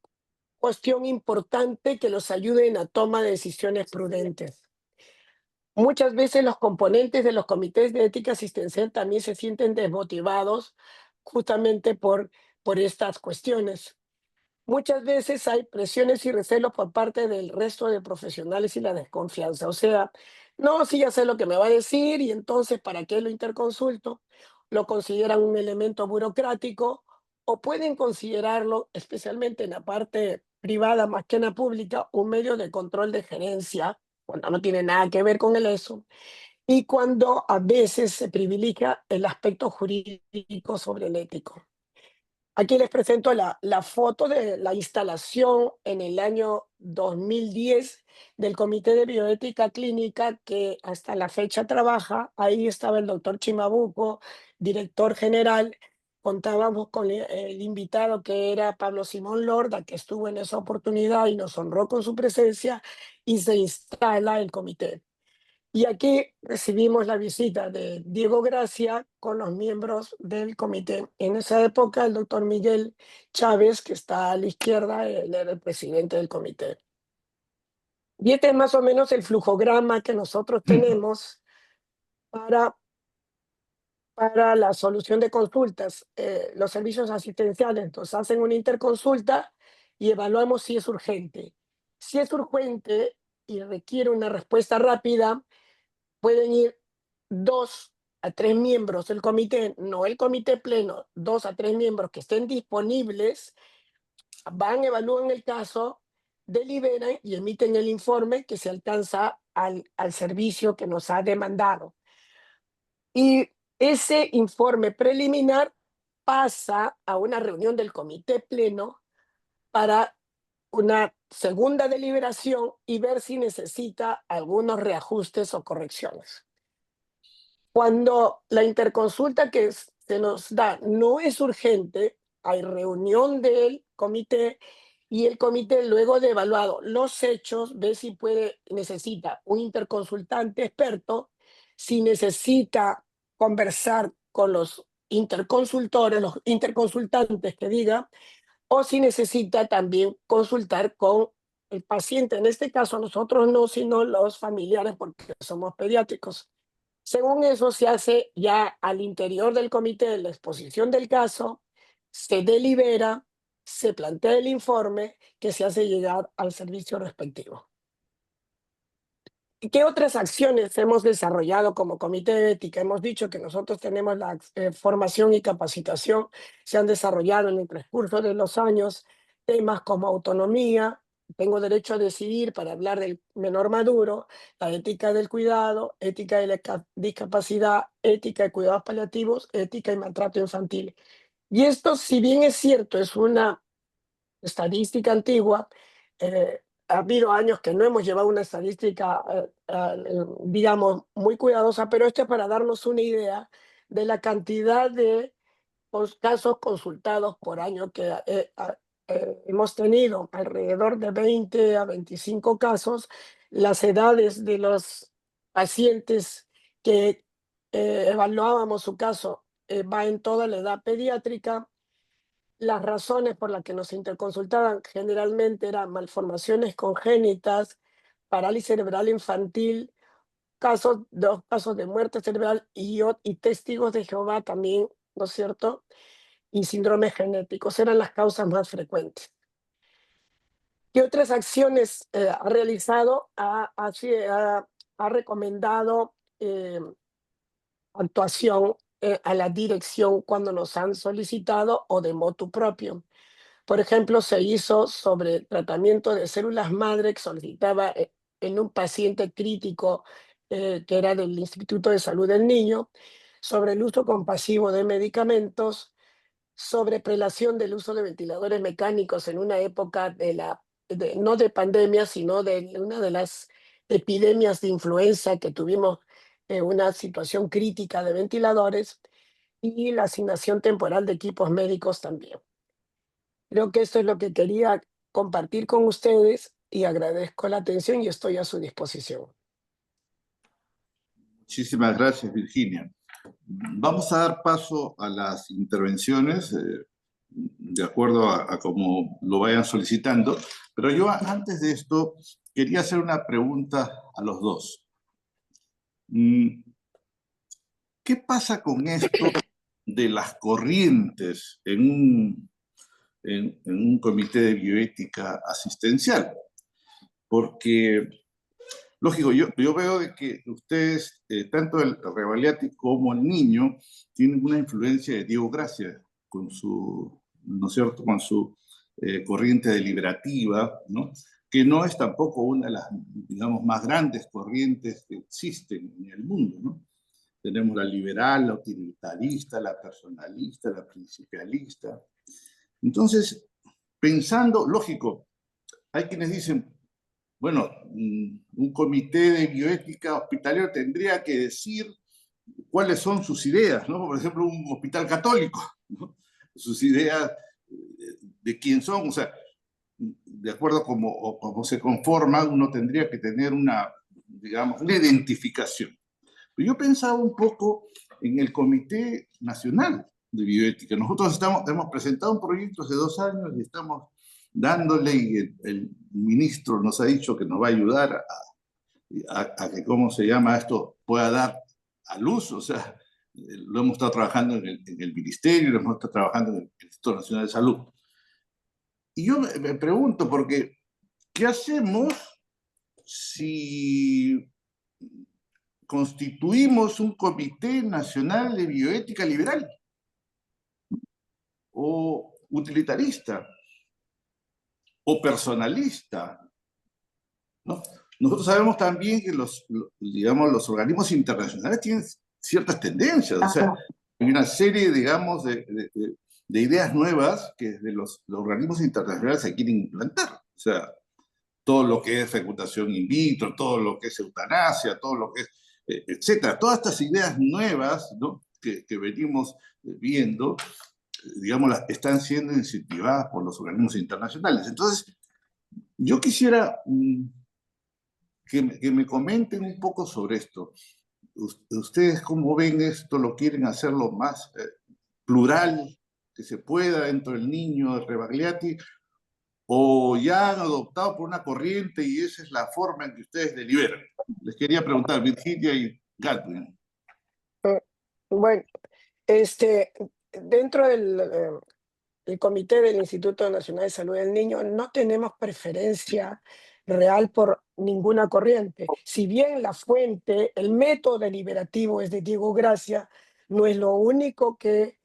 cuestión importante que los ayude en la toma de decisiones prudentes. Muchas veces los componentes de los comités de ética asistencial también se sienten desmotivados justamente por estas cuestiones. muchas veces hay presiones y recelos por parte del resto de profesionales y la desconfianza. O sea, no, sí ya sé lo que me va a decir y entonces, ¿para qué lo interconsulto? Lo consideran un elemento burocrático o pueden considerarlo, especialmente en la parte privada más que en la pública, un medio de control de gerencia, cuando no tiene nada que ver con el eso, y cuando a veces se privilegia el aspecto jurídico sobre el ético. Aquí les presento la foto de la instalación en el año 2010 del Comité de Bioética Clínica que hasta la fecha trabaja. Ahí estaba el doctor Chimabuco, director general. Contábamos con el invitado que era Pablo Simón Lorda, que estuvo en esa oportunidad y nos honró con su presencia, y se instala el comité. Y aquí recibimos la visita de Diego Gracia con los miembros del comité. En esa época, el doctor Miguel Chávez, que está a la izquierda, él era el presidente del comité. Y este es más o menos el flujograma que nosotros tenemos para, para la solución de consultas, los servicios asistenciales. Entonces, hacen una interconsulta y evaluamos si es urgente. Si es urgente y requiere una respuesta rápida, pueden ir 2 a 3 miembros del comité, no el comité pleno, 2 a 3 miembros que estén disponibles, van, evalúan el caso, deliberan y emiten el informe que se alcanza al servicio que nos ha demandado. Y ese informe preliminar pasa a una reunión del comité pleno para una segunda deliberación y ver si necesita algunos reajustes o correcciones. Cuando la interconsulta que se nos da no es urgente, hay reunión del comité y el comité, luego de evaluado los hechos, ve si necesita un interconsultante experto, si necesita conversar con los interconsultores, los interconsultantes que diga, o si necesita también consultar con el paciente. En este caso, nosotros no, sino los familiares, porque somos pediátricos. Según eso, se hace ya al interior del comité la exposición del caso, se delibera, se plantea el informe que se hace llegar al servicio respectivo. ¿Y qué otras acciones hemos desarrollado como comité de ética? Hemos dicho que nosotros tenemos la formación y capacitación, se han desarrollado en el transcurso de los años temas como autonomía, tengo derecho a decidir para hablar del menor maduro, la ética del cuidado, ética de la discapacidad, ética de cuidados paliativos, ética y maltrato infantil. Y esto, si bien es cierto, es una estadística antigua, ha habido años que no hemos llevado una estadística, digamos, muy cuidadosa, pero esto es para darnos una idea de la cantidad de casos consultados por año que hemos tenido, alrededor de 20 a 25 casos. Las edades de los pacientes que evaluábamos su caso va en toda la edad pediátrica. Las razones por las que nos interconsultaban generalmente eran malformaciones congénitas, parálisis cerebral infantil, 2 casos de muerte cerebral y testigos de Jehová también, ¿no es cierto? Y síndromes genéticos eran las causas más frecuentes. ¿Qué otras acciones ha realizado? Ha recomendado actuación a la dirección cuando nos han solicitado o de motu propio. Por ejemplo, se hizo sobre tratamiento de células madre que solicitaba en un paciente crítico que era del Instituto de Salud del Niño, sobre el uso compasivo de medicamentos, sobre prelación del uso de ventiladores mecánicos en una época no de pandemia, sino de una de las epidemias de influenza que tuvimos una situación crítica de ventiladores y la asignación temporal de equipos médicos también. Creo que esto es lo que quería compartir con ustedes y agradezco la atención y estoy a su disposición. Muchísimas gracias, Virginia. Vamos a dar paso a las intervenciones de acuerdo a cómo lo vayan solicitando, pero yo antes de esto quería hacer una pregunta a los dos. ¿Qué pasa con esto de las corrientes en en un comité de bioética asistencial, porque, lógico, yo veo de que ustedes, tanto el Rebagliati como el niño, tienen una influencia de Diego Gracia, con su, ¿no es cierto?, con su corriente deliberativa, ¿no?, que no es tampoco una de las, digamos, más grandes corrientes que existen en el mundo, ¿no? Tenemos la liberal, la utilitarista, la personalista, la principialista. Entonces, pensando, lógico, hay quienes dicen, bueno, un comité de bioética hospitalario tendría que decir cuáles son sus ideas, ¿no? Por ejemplo, un hospital católico, ¿no? Sus ideas de quién son, o sea, de acuerdo a cómo se conforman, uno tendría que tener una, digamos, una identificación. Pero yo pensaba un poco en el Comité Nacional de Bioética. Nosotros hemos presentado un proyecto hace 2 años y estamos dándole, y el ministro nos ha dicho que nos va a ayudar a que, ¿cómo se llama esto?, pueda dar a luz. O sea, lo hemos estado trabajando en el ministerio, lo hemos estado trabajando en el Instituto Nacional de Salud. Y yo me pregunto, porque, ¿qué hacemos si constituimos un Comité Nacional de Bioética liberal o utilitarista o personalista, ¿no? Nosotros sabemos también que digamos, los organismos internacionales tienen ciertas tendencias, o sea, hay una serie, digamos, de ideas nuevas que desde los organismos internacionales se quieren implantar. O sea, todo lo que es fecundación in vitro, todo lo que es eutanasia, todo lo que es, etcétera. Todas estas ideas nuevas, ¿no?, que venimos viendo, digamos, están siendo incentivadas por los organismos internacionales. Entonces, yo quisiera que me comenten un poco sobre esto. ¿Ustedes cómo ven esto? ¿Lo quieren hacer lo más plural que se pueda dentro del niño de Rebagliati? ¿O ya han adoptado por una corriente y esa es la forma en que ustedes deliberan? Les quería preguntar, Virginia y Galvin. Bueno, dentro del el comité del Instituto Nacional de Salud del Niño no tenemos preferencia real por ninguna corriente. Si bien la fuente, el método deliberativo es de Diego Gracia, no es lo único que,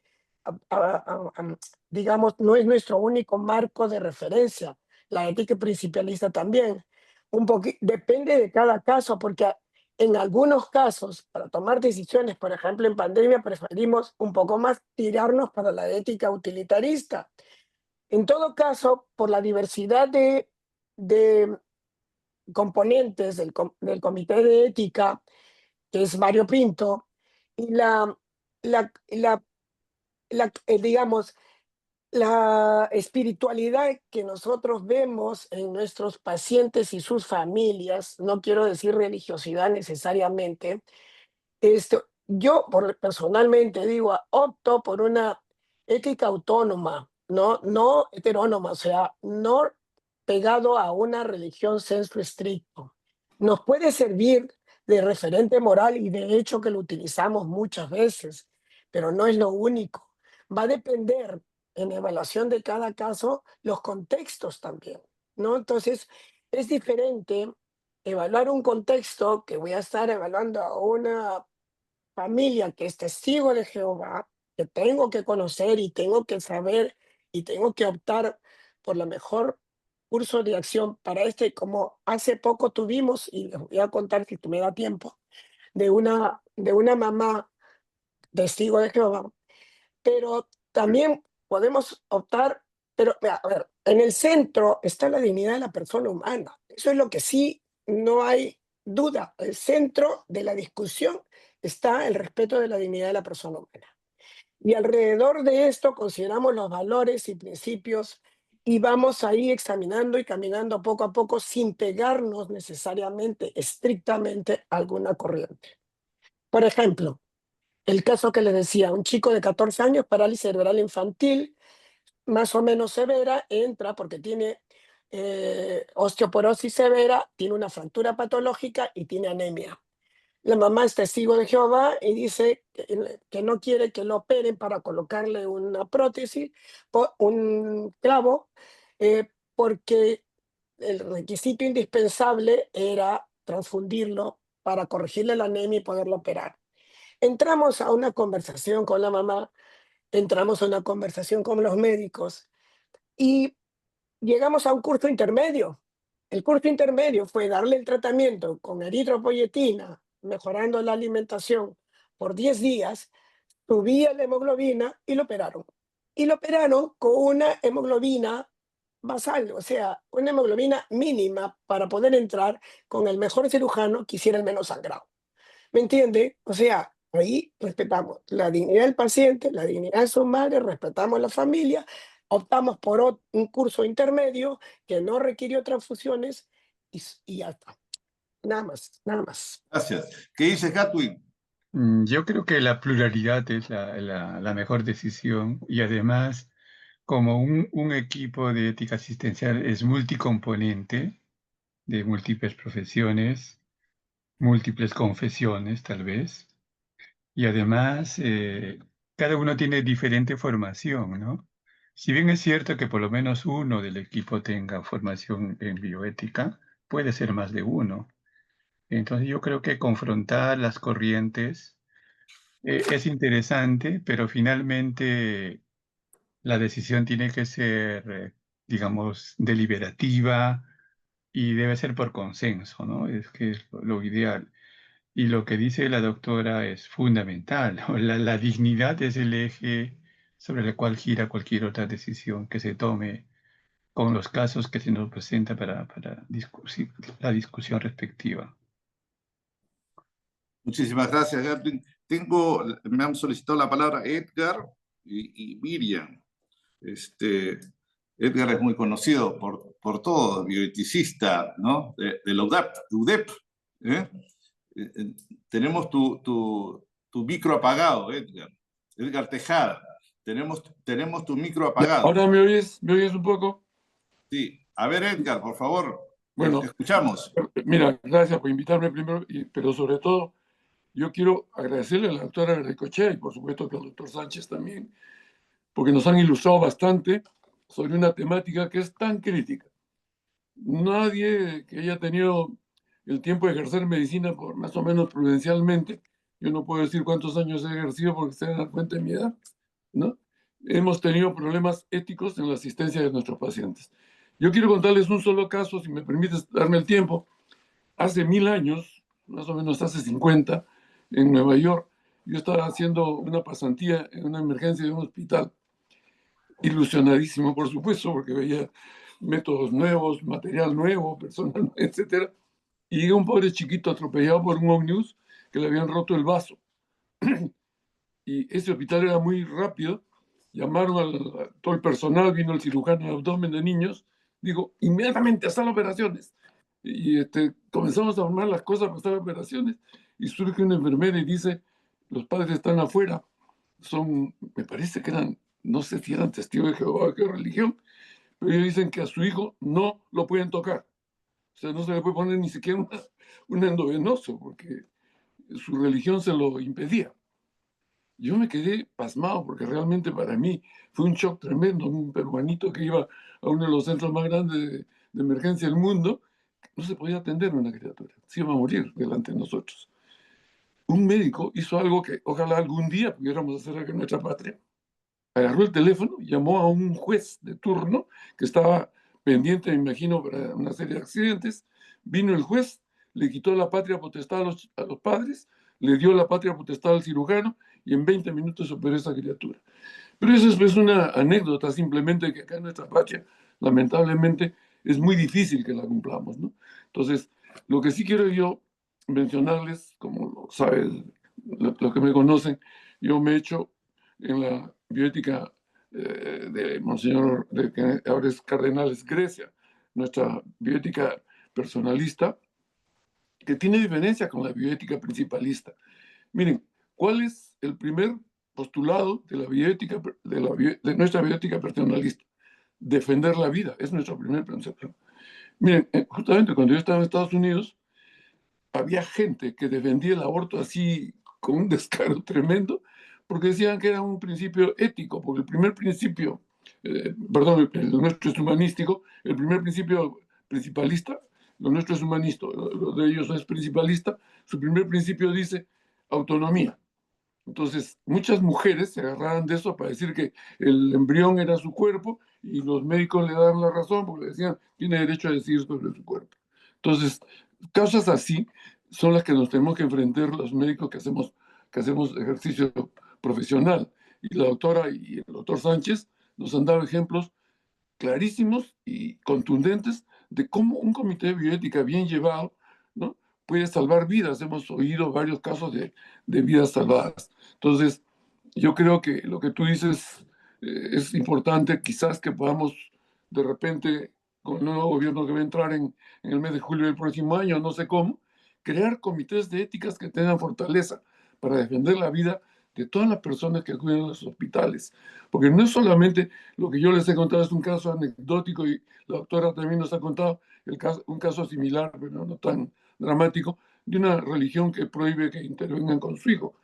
digamos, no es nuestro único marco de referencia. La ética principialista también. Depende de cada caso, porque en algunos casos, para tomar decisiones, por ejemplo, en pandemia, preferimos un poco más tirarnos para la ética utilitarista. En todo caso, por la diversidad de componentes del comité de ética, que es variopinto, y digamos, la espiritualidad que nosotros vemos en nuestros pacientes y sus familias, no quiero decir religiosidad necesariamente, yo personalmente digo, opto por una ética autónoma, no heterónoma, o sea, no pegado a una religión sensu estricto. Nos puede servir de referente moral y de hecho que lo utilizamos muchas veces, pero no es lo único. Va a depender en evaluación de cada caso los contextos también, ¿no? Entonces, es diferente evaluar un contexto que voy a estar evaluando a una familia que es testigo de Jehová, que tengo que conocer y tengo que saber y tengo que optar por la mejor curso de acción para como hace poco tuvimos, y les voy a contar si me da tiempo, de una mamá testigo de Jehová, pero también podemos optar, pero a ver, en el centro está la dignidad de la persona humana. Eso es lo que sí, no hay duda. El centro de la discusión está el respeto de la dignidad de la persona humana. Y alrededor de esto consideramos los valores y principios y vamos ahí examinando y caminando poco a poco sin pegarnos necesariamente, estrictamente a alguna corriente. Por ejemplo, el caso que les decía, un chico de 14 años, parálisis cerebral infantil, más o menos severa, entra porque tiene osteoporosis severa, tiene una fractura patológica y tiene anemia. La mamá es testigo de Jehová y dice que no quiere que lo operen para colocarle una prótesis, un clavo, porque el requisito indispensable era transfundirlo para corregirle la anemia y poderlo operar. Entramos a una conversación con la mamá, entramos a una conversación con los médicos y llegamos a un curso intermedio. El curso intermedio fue darle el tratamiento con eritropoyetina, mejorando la alimentación por 10 días, subía la hemoglobina y lo operaron. Y lo operaron con una hemoglobina basal, o sea, una hemoglobina mínima para poder entrar con el mejor cirujano que hiciera el menos sangrado. ¿Me entiende? O sea, ahí respetamos la dignidad del paciente, la dignidad de su madre, respetamos la familia, optamos por un curso intermedio que no requirió transfusiones y ya está. Nada más, nada más. Gracias. ¿Qué dices, Gatwin? Yo creo que la pluralidad es la mejor decisión y además, como un equipo de ética asistencial es multicomponente, de múltiples profesiones, múltiples confesiones tal vez, y además cada uno tiene diferente formación, ¿no? Si bien es cierto que por lo menos uno del equipo tenga formación en bioética, puede ser más de uno. Entonces yo creo que confrontar las corrientes es interesante, pero finalmente la decisión tiene que ser, digamos, deliberativa y debe ser por consenso, ¿no? Es que es lo ideal. Y lo que dice la doctora es fundamental, ¿no? La dignidad es el eje sobre el cual gira cualquier otra decisión que se tome con los casos que se nos presenta para la discusión respectiva. Muchísimas gracias, Gatwin. Me han solicitado la palabra Edgar y Miriam. Edgar es muy conocido por todos, bioeticista, ¿no? De la UDEP. ¿Eh? Tenemos tu micro apagado, Edgar. Edgar Tejada. Tenemos tu micro apagado. ¿Ahora me oyes? ¿Me oyes un poco? Sí. A ver, Edgar, por favor. Bueno, Te escuchamos. mira, gracias por invitarme primero, pero sobre todo yo quiero agradecerle a la doctora Bengoechea y por supuesto que al doctor Sánchez también, porque nos han ilustrado bastante sobre una temática que es tan crítica. Nadie que haya tenido el tiempo de ejercer medicina por más o menos prudencialmente, yo no puedo decir cuántos años he ejercido porque se dan cuenta de mi edad, ¿no? Hemos tenido problemas éticos en la asistencia de nuestros pacientes. Yo quiero contarles un solo caso, si me permites darme el tiempo. Hace 1000 años, más o menos hace 50, en Nueva York, yo estaba haciendo una pasantía en una emergencia de un hospital, ilusionadísimo, por supuesto, porque veía métodos nuevos, material nuevo, personal, etc. Y llega un pobre chiquito atropellado por un ómnibus que le habían roto el vaso. Y ese hospital era muy rápido, llamaron a todo el personal, vino el cirujano de abdomen de niños, digo, inmediatamente a sala de operaciones. Y comenzamos a armar las cosas para sala de operaciones y surge una enfermera y dice, los padres están afuera, me parece que eran, no sé si eran testigos de Jehová o qué religión, pero ellos dicen que a su hijo no lo pueden tocar. O sea, no se le puede poner ni siquiera un endovenoso porque su religión se lo impedía. Yo me quedé pasmado porque realmente para mí fue un shock tremendo. Un peruanito que iba a uno de los centros más grandes de emergencia del mundo, no se podía atender a una criatura, se iba a morir delante de nosotros. Un médico hizo algo que ojalá algún día pudiéramos hacer aquí en nuestra patria. Agarró el teléfono, llamó a un juez de turno que estaba pendiente, me imagino, para una serie de accidentes. Vino el juez, le quitó la patria potestad a los padres, le dio la patria potestad al cirujano y en 20 minutos operó esa criatura. Pero eso es una anécdota simplemente que acá en nuestra patria, lamentablemente, es muy difícil que la cumplamos, ¿no? Entonces, lo que sí quiero yo mencionarles, como lo saben los que me conocen, yo me he hecho en la bioética de Monseñor, que ahora es Cardenales Grecia, nuestra bioética personalista, que tiene diferencia con la bioética principalista. Miren, ¿cuál es el primer postulado de la bioética, de nuestra bioética personalista? Defender la vida, es nuestro primer principio. Miren, justamente cuando yo estaba en Estados Unidos, había gente que defendía el aborto así con un descaro tremendo, porque decían que era un principio ético, porque el primer principio, perdón, el nuestro es humanístico, el primer principio principalista, lo nuestro es humanista, lo de ellos es principalista, su primer principio dice autonomía. Entonces, muchas mujeres se agarraban de eso para decir que el embrión era su cuerpo y los médicos le daban la razón porque decían, tiene derecho a decidir sobre su cuerpo. Entonces, causas así son las que nos tenemos que enfrentar los médicos que hacemos ejercicio profesional. Y la doctora y el doctor Sánchez nos han dado ejemplos clarísimos y contundentes de cómo un comité de bioética bien llevado, ¿no?, puede salvar vidas. Hemos oído varios casos de vidas salvadas. Entonces, yo creo que lo que tú dices es importante, quizás que podamos de repente, con el nuevo gobierno que va a entrar en el mes de julio del próximo año, no sé cómo, crear comités de éticas que tengan fortaleza para defender la vida de todas las personas que acuden a los hospitales. Porque no es solamente lo que yo les he contado, es un caso anecdótico y la doctora también nos ha contado un caso similar, pero no tan dramático, de una religión que prohíbe que intervengan con su hijo.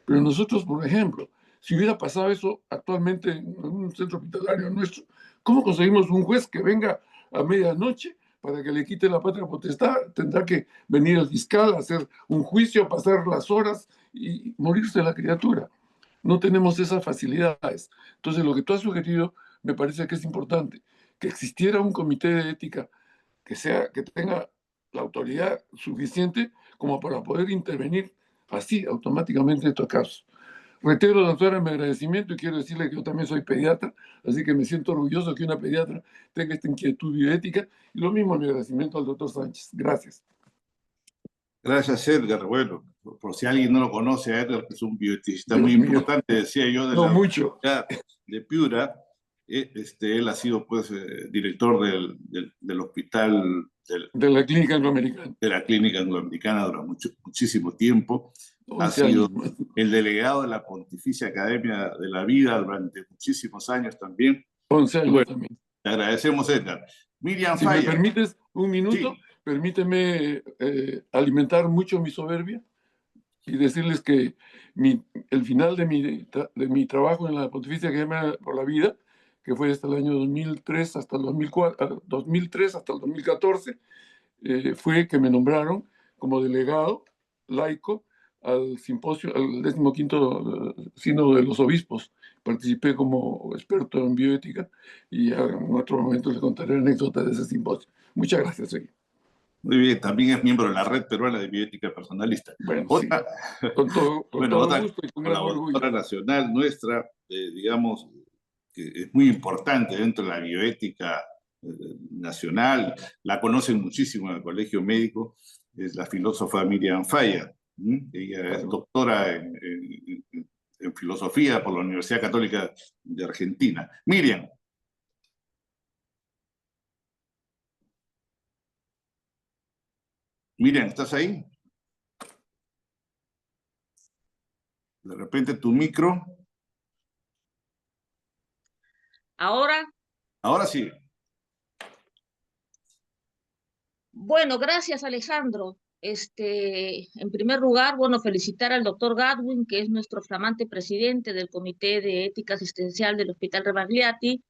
Pero nosotros, por ejemplo, si hubiera pasado eso actualmente en un centro hospitalario nuestro, ¿cómo conseguimos un juez que venga a medianoche para que le quite la patria potestad? Tendrá que venir el fiscal a hacer un juicio, pasar las horas y morirse la criatura. No tenemos esas facilidades. Entonces, lo que tú has sugerido me parece que es importante, que existiera un comité de ética que tenga la autoridad suficiente como para poder intervenir así automáticamente en estos casos. Reitero, doctora, mi agradecimiento y quiero decirle que yo también soy pediatra, así que me siento orgulloso que una pediatra tenga esta inquietud bioética y lo mismo mi agradecimiento al doctor Sánchez. Gracias. Gracias, Edgar. Bueno, por si alguien no lo conoce, a Edgar, que es un bioeticista Dios muy mío. importante, decía yo, de No la mucho. Universidad de Piura. Él ha sido, pues, director del hospital De la clínica angloamericana. de la clínica angloamericana durante muchísimo tiempo. Ha 11 sido años. el delegado de la Pontificia Academia de la Vida durante muchísimos años también. 11 años Bueno, también. te agradecemos, Edgar. Miriam Si me Falla. permites un minuto, Sí. permíteme alimentar mucho mi soberbia y decirles que el final de mi trabajo en la Pontificia Academia por la Vida, que fue desde el año 2003 hasta el 2004, 2003 hasta el 2014, fue que me nombraron como delegado laico al simposio, al 15º Sínodo de los Obispos. Participé como experto en bioética y en otro momento les contaré anécdotas de ese simposio. Muchas gracias, Sergio. Muy bien, también es miembro de la Red Peruana de Bioética Personalista. Bueno, Otra, sí, con todo otra gusto y con gran orgullo. colaboradora nacional nuestra, digamos, que es muy importante dentro de la bioética nacional, la conocen muchísimo en el Colegio Médico, es la filósofa Miriam Falla. Ella es doctora en filosofía por la Universidad Católica de Argentina. Miriam. Miriam, ¿estás ahí? De repente tu micro. Ahora, Ahora sí. bueno, gracias Alejandro. En primer lugar, bueno, felicitar al doctor Gadwin, que es nuestro flamante presidente del Comité de Ética Asistencial del Hospital Rebagliati,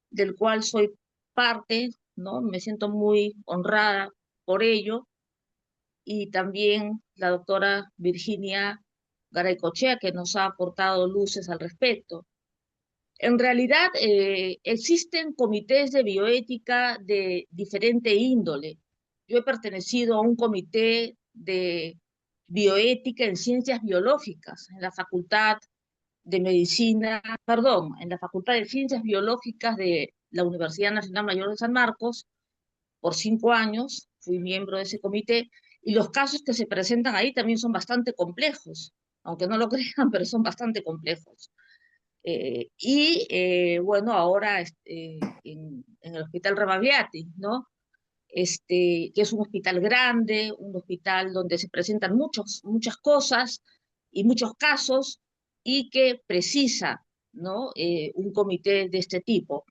del cual soy parte, ¿no? Me siento muy honrada por ello. Y también la doctora Virginia Garaycochea, que nos ha aportado luces al respecto. En realidad, existen comités de bioética de diferente índole. Yo he pertenecido a un comité de bioética en ciencias biológicas en la Facultad de Medicina, perdón, en la Facultad de Ciencias Biológicas de la Universidad Nacional Mayor de San Marcos por 5 años. Fui miembro de ese comité y los casos que se presentan ahí también son bastante complejos, aunque no lo crean, pero son bastante complejos. Bueno, ahora en el Hospital Rebagliati, ¿no? Que es un hospital grande, un hospital donde se presentan muchas cosas y muchos casos y que precisa, ¿no? Un comité de este tipo.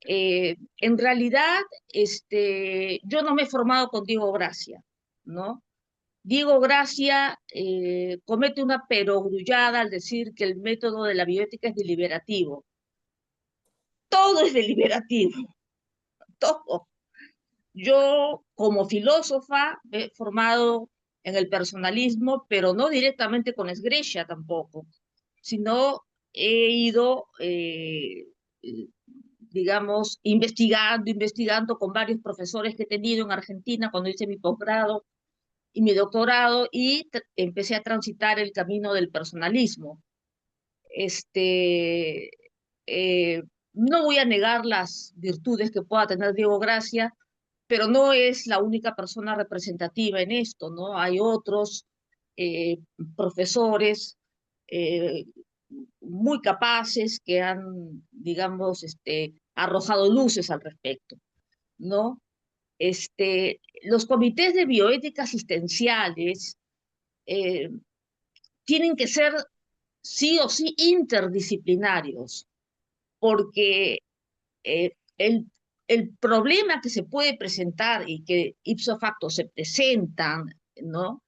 En realidad, yo no me he formado con Diego Gracia, ¿no? Diego Gracia comete una perogrullada al decir que el método de la bioética es deliberativo. Todo es deliberativo, todo. Yo, como filósofa, me he formado en el personalismo, pero no directamente con Sgrescia tampoco, sino he ido, digamos, investigando con varios profesores que he tenido en Argentina cuando hice mi posgrado y mi doctorado, y empecé a transitar el camino del personalismo. Este, eh, no voy a negar las virtudes que pueda tener Diego Gracia, pero no es la única persona representativa en esto, ¿no? Hay otros profesores eh, muy capaces que han, digamos, arrojado luces al respecto, ¿no? Los comités de bioética asistenciales eh, tienen que ser sí o sí interdisciplinarios, porque eh, el, el problema que se puede presentar y que ipso facto se presentan, ¿no?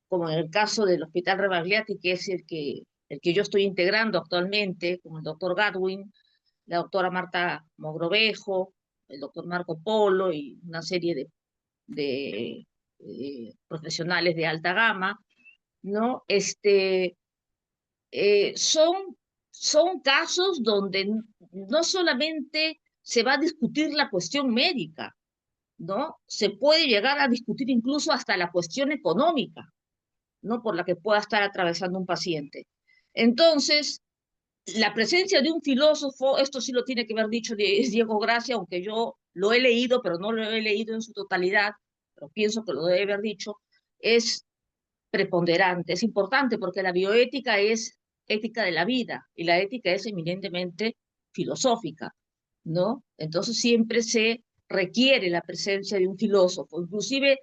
Como en el caso del Hospital Rebagliati, que es el que yo estoy integrando actualmente, con el doctor Gadwin, la doctora Marta Mogrovejo, el doctor Marco Polo y una serie de profesionales de alta gama, ¿no? Son casos donde no solamente se va a discutir la cuestión médica, ¿no? Se puede llegar a discutir incluso hasta la cuestión económica, ¿no? Por la que pueda estar atravesando un paciente. Entonces, la presencia de un filósofo, esto sí lo tiene que haber dicho Diego Gracia, aunque yo lo he leído, pero no lo he leído en su totalidad, pero pienso que lo debe haber dicho, es preponderante, es importante porque la bioética es ética de la vida y la ética es eminentemente filosófica, ¿no? Entonces siempre se requiere la presencia de un filósofo, inclusive,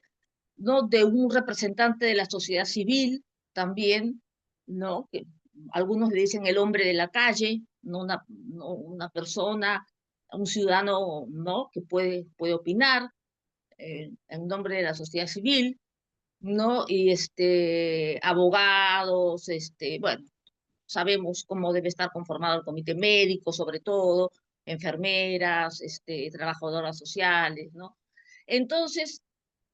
¿no? De un representante de la sociedad civil también, ¿no? Que algunos le dicen el hombre de la calle, no una persona, un ciudadano, ¿no? Que puede opinar en nombre de la sociedad civil, ¿no? Y abogados, bueno, sabemos cómo debe estar conformado el comité médico, sobre todo, enfermeras, trabajadoras sociales, ¿no? Entonces,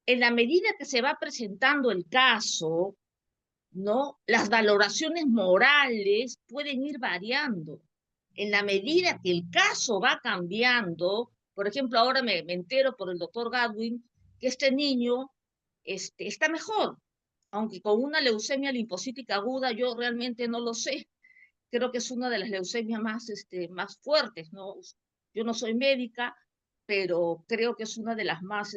en la medida que se va presentando el caso, ¿no? Las valoraciones morales pueden ir variando. En la medida que el caso va cambiando, por ejemplo, ahora me entero por el doctor Gadwin que este niño está mejor, aunque con una leucemia linfocítica aguda, yo realmente no lo sé. Creo que es una de las leucemias más fuertes, ¿no? Yo no soy médica, pero creo que es una de las más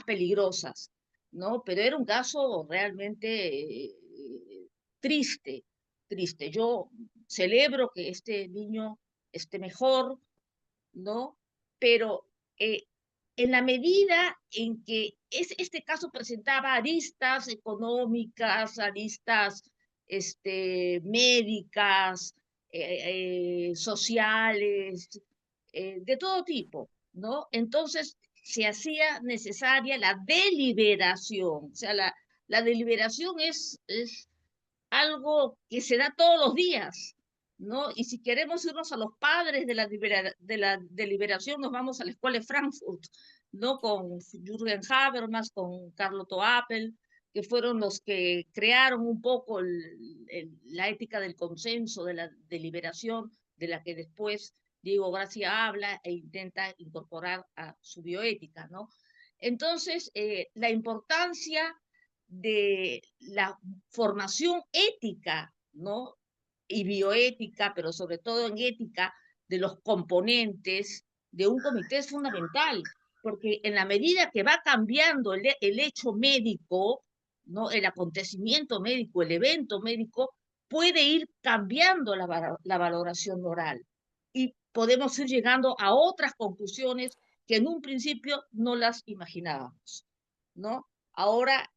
peligrosas, ¿no? Pero era un caso realmente triste, triste. Yo celebro que este niño esté mejor, ¿no? Pero eh, en la medida en que este caso presentaba aristas económicas, aristas médicas, sociales, de todo tipo, ¿no? Entonces se hacía necesaria la deliberación, o sea, la deliberación es algo que se da todos los días, ¿no? Y si queremos irnos a los padres de la deliberación, nos vamos a la escuela de Frankfurt, ¿no? Con Jürgen Habermas, con Carlo Toapel, que fueron los que crearon un poco la ética del consenso, de la deliberación, de la que después Diego Gracia habla e intenta incorporar a su bioética, ¿no? Entonces, la importancia de la formación ética, ¿no? Y bioética, pero sobre todo en ética, de los componentes de un comité es fundamental, porque en la medida que va cambiando el hecho médico, ¿no? El acontecimiento médico, el evento médico, puede ir cambiando la valoración moral y podemos ir llegando a otras conclusiones que en un principio no las imaginábamos, ¿no? Ahora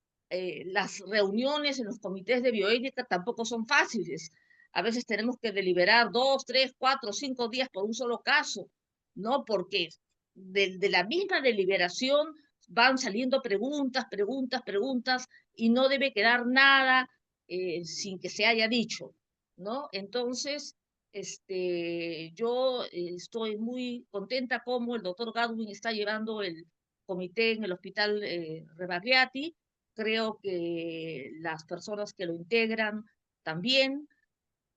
las reuniones en los comités de bioética tampoco son fáciles. A veces tenemos que deliberar 2, 3, 4, 5 días por un solo caso, ¿no? Porque de la misma deliberación van saliendo preguntas, y no debe quedar nada sin que se haya dicho, ¿no? Entonces, yo estoy muy contenta como el doctor Gadwin está llevando el comité en el hospital Rebagliati. Creo que las personas que lo integran también,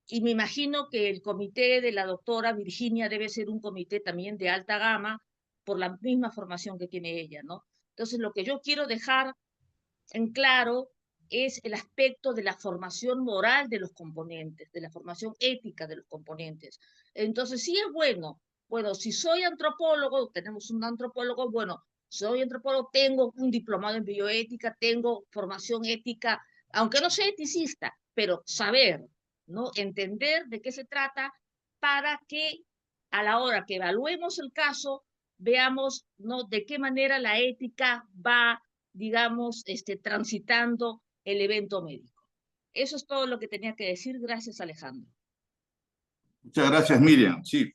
y me imagino que el comité de la doctora Virginia debe ser un comité también de alta gama por la misma formación que tiene ella, ¿no? Entonces, lo que yo quiero dejar en claro es el aspecto de la formación moral de los componentes, de la formación ética de los componentes. Entonces, sí es bueno, si soy antropólogo, tenemos un antropólogo, bueno, soy antropólogo, tengo un diplomado en bioética, tengo formación ética, aunque no sea eticista, pero saber, ¿no? Entender de qué se trata para que a la hora que evaluemos el caso, veamos, ¿no?, de qué manera la ética va, digamos, transitando el evento médico. Eso es todo lo que tenía que decir. Gracias, Alejandro. Muchas gracias, Miriam. Sí,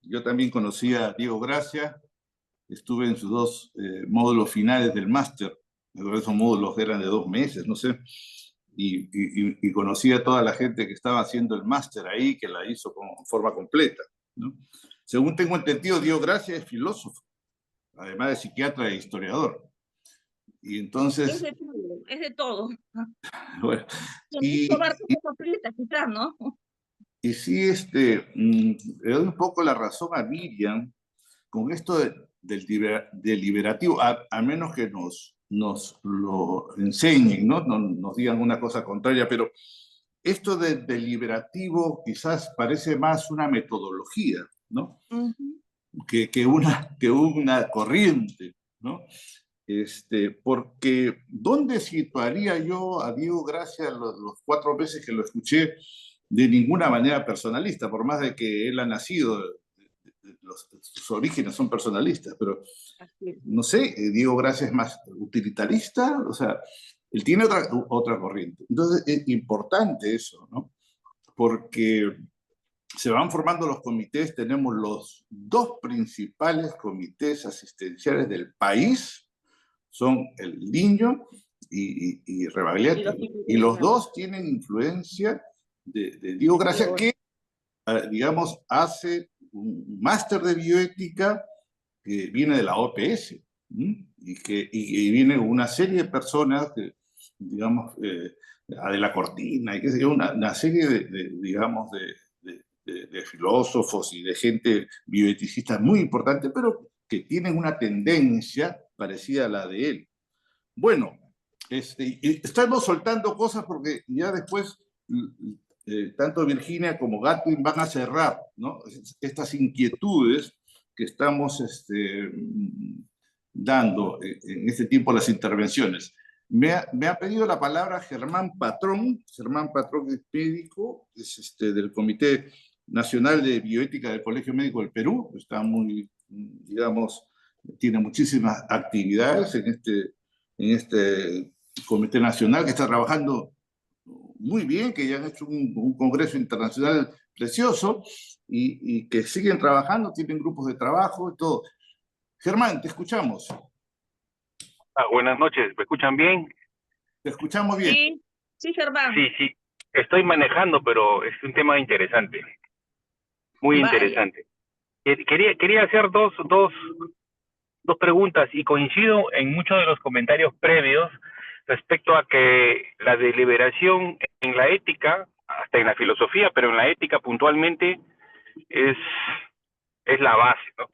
yo también conocí a Diego Gracia, estuve en sus dos módulos finales del máster, esos módulos eran de 2 meses, no sé, y conocí a toda la gente que estaba haciendo el máster ahí, que la hizo con forma completa, ¿no? Según tengo entendido, Diego Gracia es filósofo, además de psiquiatra e historiador. Y entonces... Es de todo. Bueno, quizás, ¿no? Y sí, le doy un poco la razón a Miriam con esto del deliberativo, a menos que nos lo enseñen, ¿no? Nos digan una cosa contraria, pero esto del deliberativo quizás parece más una metodología, ¿no? que una corriente, ¿no? Porque ¿dónde situaría yo a Diego Gracia los 4 veces que lo escuché? De ninguna manera personalista, por más de que él ha nacido, sus orígenes son personalistas, pero no sé, Diego Gracia es más utilitarista, o sea, él tiene otra corriente. Entonces es importante eso, ¿no? Porque se van formando los comités, tenemos los 2 principales comités asistenciales del país, son el Niño y Rebagliati, y los 2 tienen influencia de Diego Gracia, que, digamos, hace un máster de bioética que viene de la OPS, y viene una serie de personas, digamos, Adela Cortina, y qué sé yo, una serie digamos, de filósofos y de gente bioeticista muy importante, pero que tienen una tendencia parecida a la de él. Bueno, estamos soltando cosas porque ya después tanto Virginia como Gadwin van a cerrar, ¿no?, estas inquietudes que estamos dando en este tiempo las intervenciones. Me ha pedido la palabra Germán Patrón. Germán Patrón es médico, es del Comité Nacional de Bioética del Colegio Médico del Perú, está muy, digamos, tiene muchísimas actividades en este Comité Nacional, que está trabajando muy bien, que ya han hecho un congreso internacional precioso y que siguen trabajando, tienen grupos de trabajo y todo. Germán, te escuchamos. Buenas noches, ¿me escuchan bien? Te escuchamos bien. Sí, Germán. Sí, estoy manejando, pero es un tema interesante, muy interesante. Quería hacer dos preguntas, y coincido en muchos de los comentarios previos respecto a que la deliberación en la ética, hasta en la filosofía, pero en la ética puntualmente, es la base, ¿no?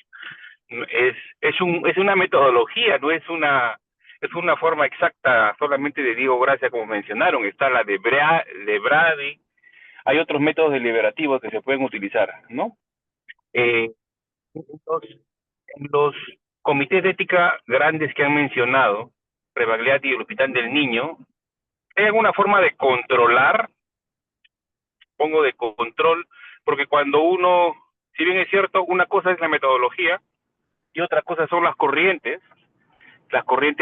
Es una metodología, no es una forma exacta solamente de Diego Gracia, como mencionaron. Está la de Brady, hay otros métodos deliberativos que se pueden utilizar, ¿no? En los comités de ética grandes que han mencionado, Rebagliati y el Hospital del Niño, ¿hay alguna forma de controlar? Pongo de control, porque cuando uno, si bien es cierto, una cosa es la metodología y otra cosa son las corrientes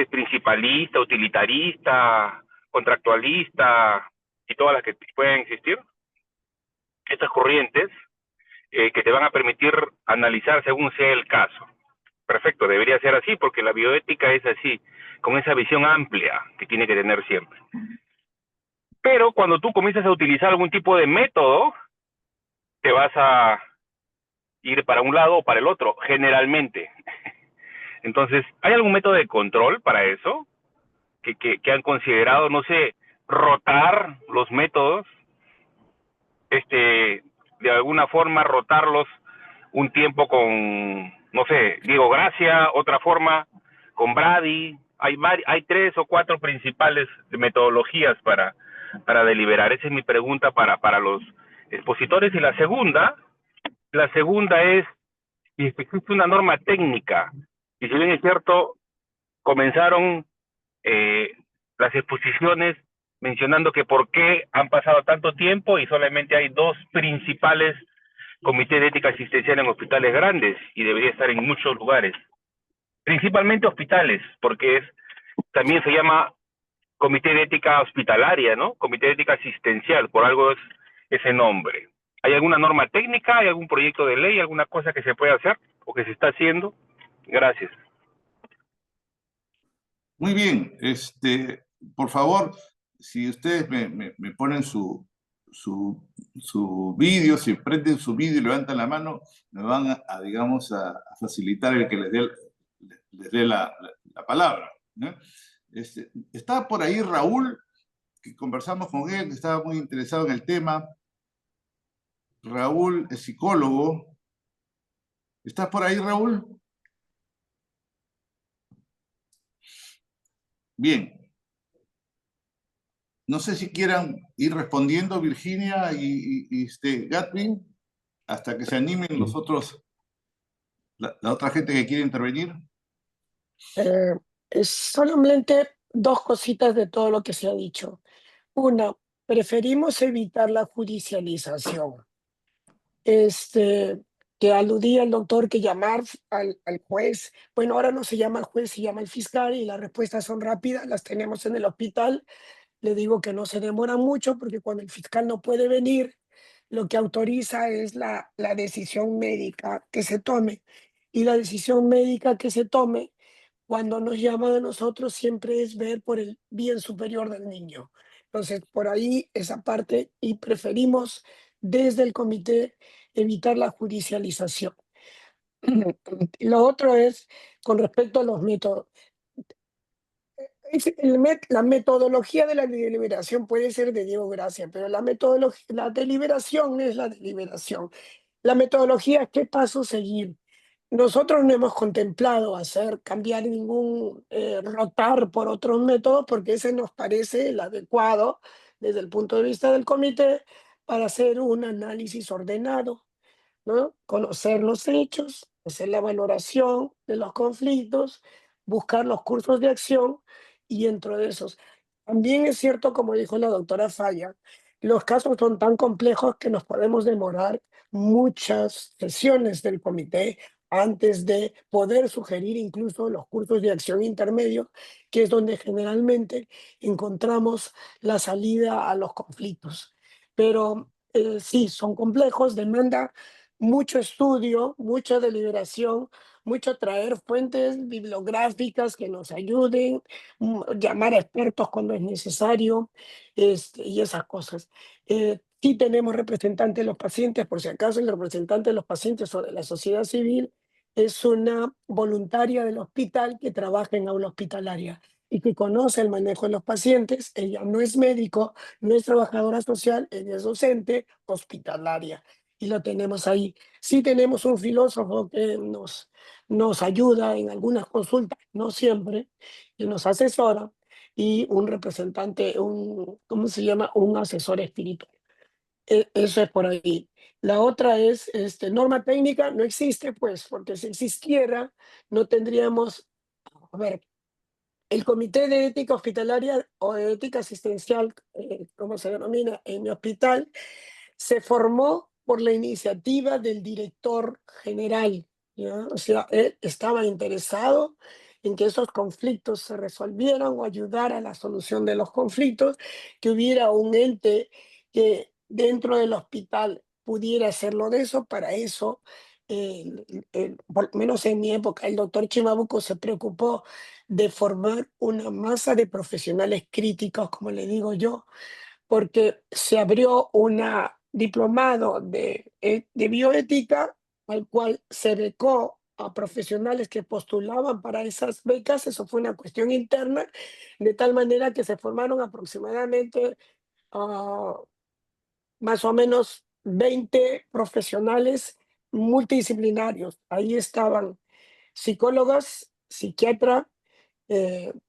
principalista, utilitarista, contractualista y todas las que pueden existir, estas corrientes que te van a permitir analizar según sea el caso. perfecto, debería ser así, porque la bioética es así, con esa visión amplia que tiene que tener siempre. Pero cuando tú comienzas a utilizar algún tipo de método, te vas a ir para un lado o para el otro, generalmente. Entonces, ¿hay algún método de control para eso? Que han considerado, no sé, rotar los métodos, de alguna forma rotarlos un tiempo con, no sé, Diego Gracia, otra forma con Brady. Hay 3 o 4 principales metodologías para deliberar. Esa es mi pregunta para los expositores. Y la segunda es, si existe una norma técnica, y si bien es cierto, comenzaron las exposiciones mencionando que por qué han pasado tanto tiempo y solamente hay 2 principales comités de ética asistencial en hospitales grandes, y debería estar en muchos lugares, principalmente hospitales, porque también se llama comité de ética hospitalaria, ¿no? Comité de ética asistencial, por algo es ese nombre. ¿Hay alguna norma técnica, hay algún proyecto de ley, alguna cosa que se pueda hacer o que se está haciendo? Gracias. Muy bien, por favor, si ustedes me ponen su vídeo, si prenden su vídeo y levantan la mano, me van digamos, a facilitar el que les dé la palabra, ¿no? Está por ahí Raúl, que conversamos con él, que estaba muy interesado en el tema. Raúl es psicólogo. ¿Estás por ahí, Raúl? Bien. No sé si quieran ir respondiendo Virginia y Gatwin, hasta que se animen los otros, la otra gente que quiere intervenir. Es solamente 2 cositas de todo lo que se ha dicho. Una, preferimos evitar la judicialización. Que aludía el doctor que llamar al juez. Bueno, ahora no se llama el juez, se llama el fiscal y las respuestas son rápidas, las tenemos en el hospital. Le digo que no se demora mucho porque cuando el fiscal no puede venir, lo que autoriza es la decisión médica que se tome. Y la decisión médica que se tome, cuando nos llaman a nosotros, siempre es ver por el bien superior del niño. Entonces, por ahí esa parte, y preferimos desde el comité evitar la judicialización. Lo otro es con respecto a los métodos. La metodología de la deliberación puede ser de Diego Gracia, pero la deliberación es la deliberación. La metodología es qué paso seguir. Nosotros no hemos contemplado cambiar ningún, rotar por otros métodos, porque ese nos parece el adecuado desde el punto de vista del comité para hacer un análisis ordenado, ¿no? Conocer los hechos, hacer la valoración de los conflictos, buscar los cursos de acción y dentro de esos. También es cierto, como dijo la doctora Falla, los casos son tan complejos que nos podemos demorar muchas sesiones del comité antes de poder sugerir incluso los cursos de acción intermedios, que es donde generalmente encontramos la salida a los conflictos. Pero sí, son complejos, demanda mucho estudio, mucha deliberación, mucho traer fuentes bibliográficas que nos ayuden, llamar a expertos cuando es necesario, y esas cosas. Sí tenemos representantes de los pacientes, por si acaso el representante de los pacientes o de la sociedad civil es una voluntaria del hospital que trabaja en aula hospitalaria y que conoce el manejo de los pacientes. Ella no es médico, no es trabajadora social, ella es docente hospitalaria y lo tenemos ahí. Sí tenemos un filósofo que nos ayuda en algunas consultas, no siempre, que nos asesora, y un representante, ¿cómo se llama? Un asesor espiritual. Eso es por ahí. La otra es, norma técnica no existe, pues, porque si existiera, no tendríamos, a ver, el Comité de Ética Hospitalaria o de Ética Asistencial, como se denomina en mi hospital, se formó por la iniciativa del director general, ¿ya? O sea, él estaba interesado en que esos conflictos se resolvieran o ayudar a la solución de los conflictos, que hubiera un ente que dentro del hospital pudiera hacerlo de eso. Para eso por lo menos en mi época, el doctor Chimabuco se preocupó de formar una masa de profesionales críticos, como le digo yo, porque se abrió una diplomado de bioética, al cual se becó a profesionales que postulaban para esas becas. Eso fue una cuestión interna, de tal manera que se formaron aproximadamente ah, más o menos 20 profesionales multidisciplinarios. Ahí estaban psicólogas, psiquiatras,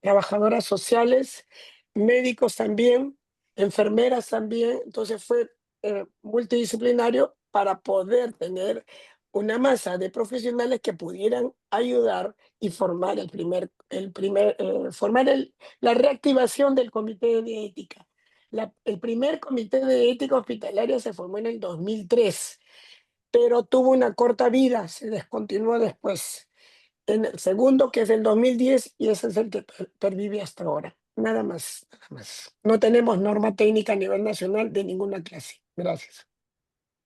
trabajadoras sociales, médicos también, enfermeras también. Entonces fue multidisciplinario para poder tener una masa de profesionales que pudieran ayudar y formar la reactivación del comité de ética. El primer comité de ética hospitalaria se formó en el 2003, pero tuvo una corta vida, se descontinuó después en el segundo, que es el 2010, y ese es el que pervive hasta ahora. Nada más, nada más. No tenemos norma técnica a nivel nacional de ninguna clase. Gracias.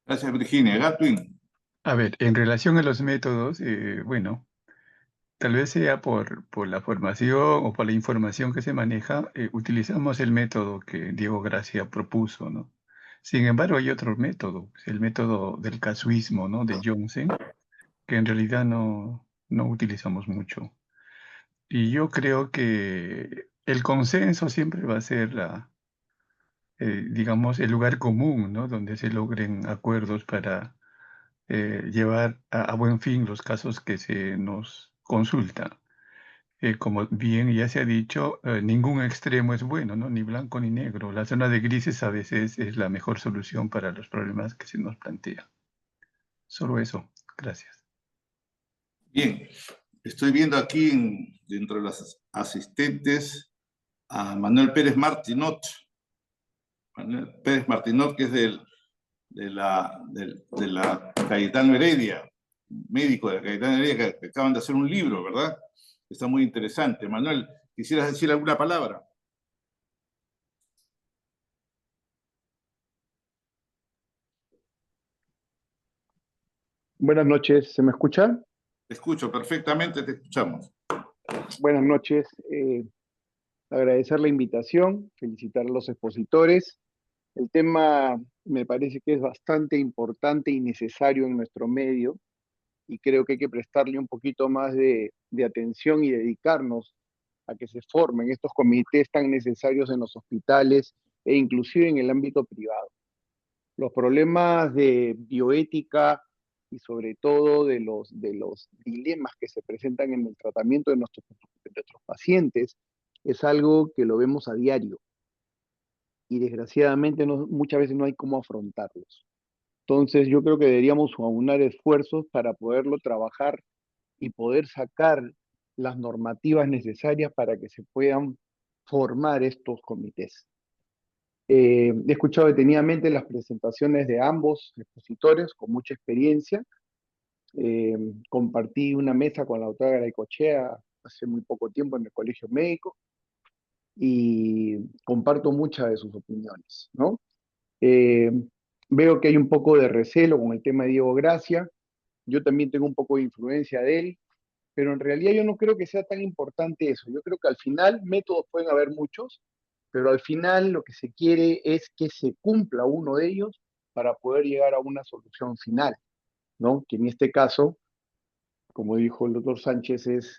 Gracias, Virginia. Gatwin. A ver, en relación a los métodos, bueno, tal vez sea por la formación o por la información que se maneja, utilizamos el método que Diego Gracia propuso, ¿no? Sin embargo, hay otro método, el método del casuismo, ¿no? De Johnson, que en realidad no utilizamos mucho. Y yo creo que el consenso siempre va a ser digamos, el lugar común, ¿no? Donde se logren acuerdos para llevar a buen fin los casos que se nos consultan. Como bien ya se ha dicho, ningún extremo es bueno, ¿no? Ni blanco ni negro. La zona de grises a veces es la mejor solución para los problemas que se nos plantean. Solo eso. Gracias. Bien, estoy viendo aquí dentro de las asistentes a Manuel Pérez Martinot. Manuel Pérez Martinot, que es de la Cayetano Heredia, médico de la Cayetano Heredia, que acaban de hacer un libro, ¿verdad? Está muy interesante. Manuel, ¿quisieras decir alguna palabra? Buenas noches, ¿se me escucha? Te escucho perfectamente, te escuchamos. Buenas noches, agradecer la invitación, felicitar a los expositores. El tema me parece que es bastante importante y necesario en nuestro medio y creo que hay que prestarle un poquito más de atención y dedicarnos a que se formen estos comités tan necesarios en los hospitales e inclusive en el ámbito privado. Los problemas de bioética y sobre todo de los dilemas que se presentan en el tratamiento de nuestros pacientes es algo que lo vemos a diario y desgraciadamente muchas veces no hay cómo afrontarlos. Entonces yo creo que deberíamos aunar esfuerzos para poderlo trabajar y poder sacar las normativas necesarias para que se puedan formar estos comités. He escuchado detenidamente las presentaciones de ambos expositores con mucha experiencia. Compartí una mesa con la doctora Garaycochea hace muy poco tiempo en el Colegio Médico y comparto muchas de sus opiniones, ¿no? Veo que hay un poco de recelo con el tema de Diego Gracia. Yo también tengo un poco de influencia de él, pero en realidad yo no creo que sea tan importante eso. Yo creo que al final métodos pueden haber muchos, pero al final lo que se quiere es que se cumpla uno de ellos para poder llegar a una solución final, ¿no? Que en este caso, como dijo el doctor Sánchez, es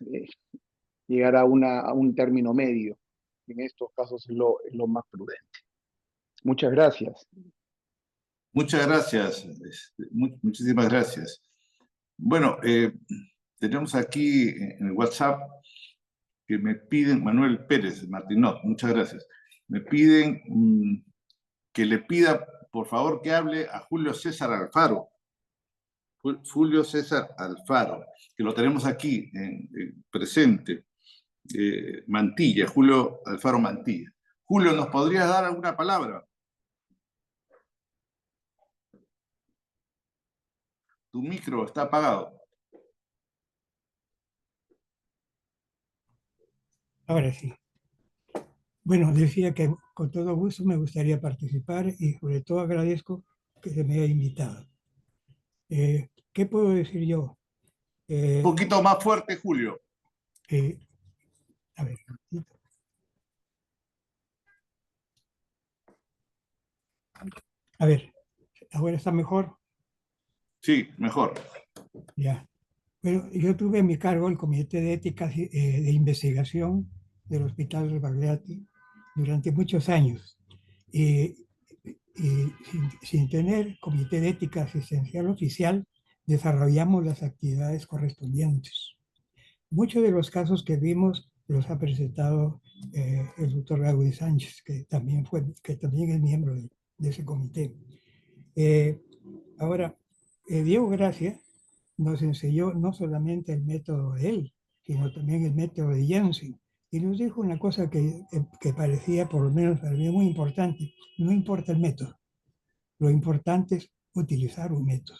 llegar a un término medio. En estos casos es lo más prudente. Muchas gracias. Muchas gracias, muchísimas gracias. Bueno, tenemos aquí en el WhatsApp que me piden, Manuel Pérez Martinot, muchas gracias. Me piden que le pida, por favor, que hable a Julio César Alfaro. Julio César Alfaro, que lo tenemos aquí presente. Mantilla, Julio Alfaro Mantilla. Julio, ¿nos podrías dar alguna palabra? Tu micro está apagado. Ahora sí. Bueno, decía que con todo gusto me gustaría participar y sobre todo agradezco que se me haya invitado. ¿Qué puedo decir yo? Un poquito más fuerte, Julio. A ver, ¿ahora está mejor? Sí, mejor. Ya. Bueno, yo tuve en mi cargo el Comité de Ética de Investigación del Hospital Rebagliati durante muchos años. Y sin tener Comité de Ética Asistencial oficial, desarrollamos las actividades correspondientes. Muchos de los casos que vimos los ha presentado el doctor Gabriel Sánchez, que también es miembro de ese comité. Ahora, Diego Gracia nos enseñó no solamente el método de él, sino también el método de Janssen. Y nos dijo una cosa que parecía, por lo menos para mí, muy importante. No importa el método. Lo importante es utilizar un método,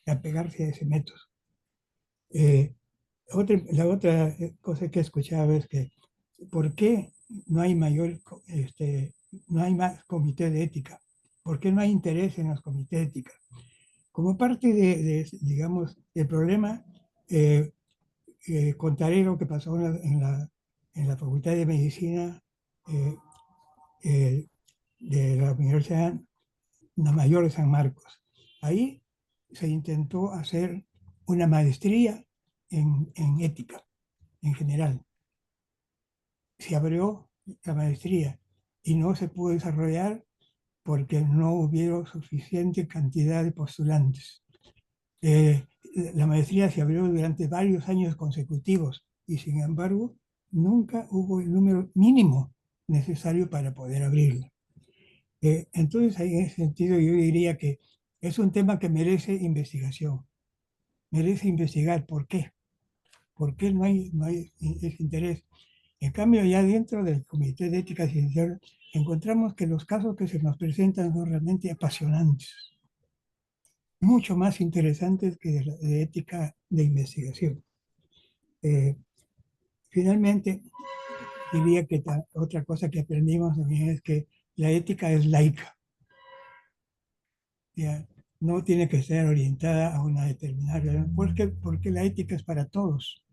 apegarse a ese método. La otra cosa que he escuchado es que ¿por qué no hay no hay más comité de ética? ¿Por qué no hay interés en los comités de ética? Como parte digamos, del problema, contaré lo que pasó en la Facultad de Medicina de la Universidad Mayor de San Marcos. Ahí se intentó hacer una maestría en ética en general. Se abrió la maestría y no se pudo desarrollar porque no hubo suficiente cantidad de postulantes. La maestría se abrió durante varios años consecutivos y sin embargo nunca hubo el número mínimo necesario para poder abrirla. Entonces, en ese sentido, yo diría que es un tema que merece investigación. Merece investigar por qué. ¿Por qué no hay ese interés? En cambio, ya dentro del Comité de Ética Ciencial, encontramos que los casos que se nos presentan son realmente apasionantes, mucho más interesantes que de ética de investigación. Finalmente, diría que otra cosa que aprendimos también es que la ética es laica. Ya, no tiene que ser orientada a una determinada, porque la ética es para todos.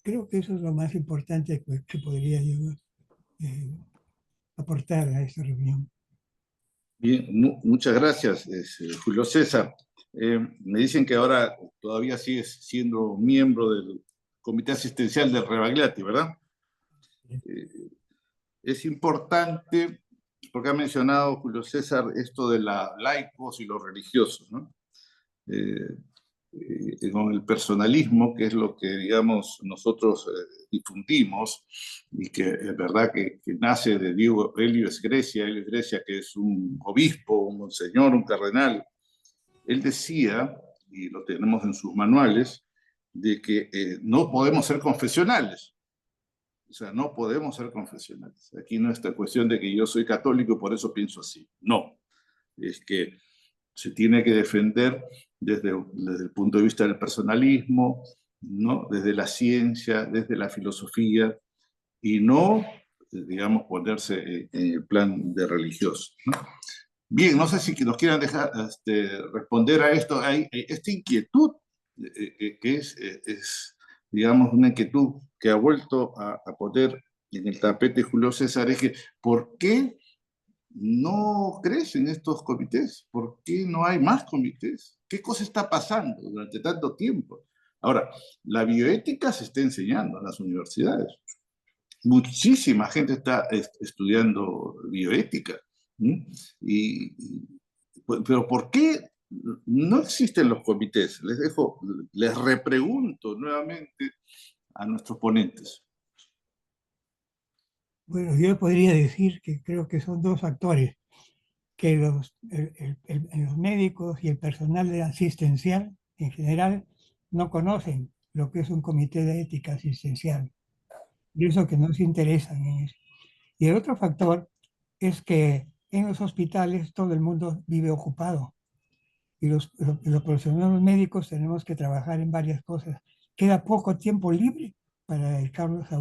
Creo que eso es lo más importante que podría yo aportar a esta reunión. Bien, muchas gracias, Julio César. Me dicen que ahora todavía sigues siendo miembro del Comité Asistencial de Rebagliati, ¿verdad? Es importante, porque ha mencionado Julio César esto de los laicos y los religiosos, ¿no? Con el personalismo, que es lo que, digamos, nosotros difundimos, y que es verdad que nace de Diego Helios Grecia, que es un obispo, un monseñor, un cardenal. Él decía, y lo tenemos en sus manuales, de que no podemos ser confesionales. O sea, no podemos ser confesionales. Aquí no es esta cuestión de que yo soy católico y por eso pienso así. No. Es que se tiene que defender desde el punto de vista del personalismo, ¿no? Desde la ciencia, desde la filosofía, y no, digamos, ponerse en el plan de religioso, ¿no? Bien, no sé si nos quieran dejar responder a esto. Hay esta inquietud, que es, digamos, una inquietud que ha vuelto a poner en el tapete Julio César, es que ¿por qué no crecen estos comités? ¿Por qué no hay más comités? ¿Qué cosa está pasando durante tanto tiempo? Ahora, la bioética se está enseñando en las universidades. Muchísima gente está estudiando bioética. Pero ¿por qué no existen los comités? Les repregunto nuevamente a nuestros ponentes. Bueno, yo podría decir que creo que son dos factores, que los médicos y el personal asistencial en general no conocen lo que es un comité de ética asistencial, y eso que no se interesan en eso. Y el otro factor es que en los hospitales todo el mundo vive ocupado, y los profesionales médicos tenemos que trabajar en varias cosas. Queda poco tiempo libre para dedicarnos a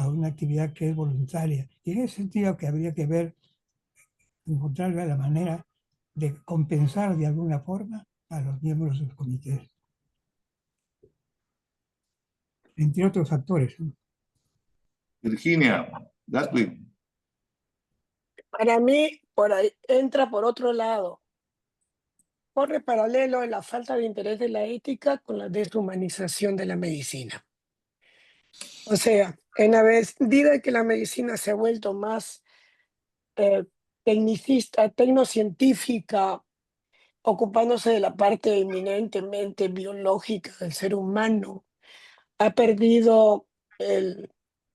una actividad que es voluntaria. Y en ese sentido que habría que encontrar la manera de compensar de alguna forma a los miembros de los comités, entre otros factores, ¿no? Virginia, Gatwin. Para mí, por ahí entra por otro lado. Corre paralelo en la falta de interés de la ética con la deshumanización de la medicina. O sea, en la medida que la medicina se ha vuelto más tecnicista, tecnocientífica, ocupándose de la parte eminentemente biológica del ser humano, ha perdido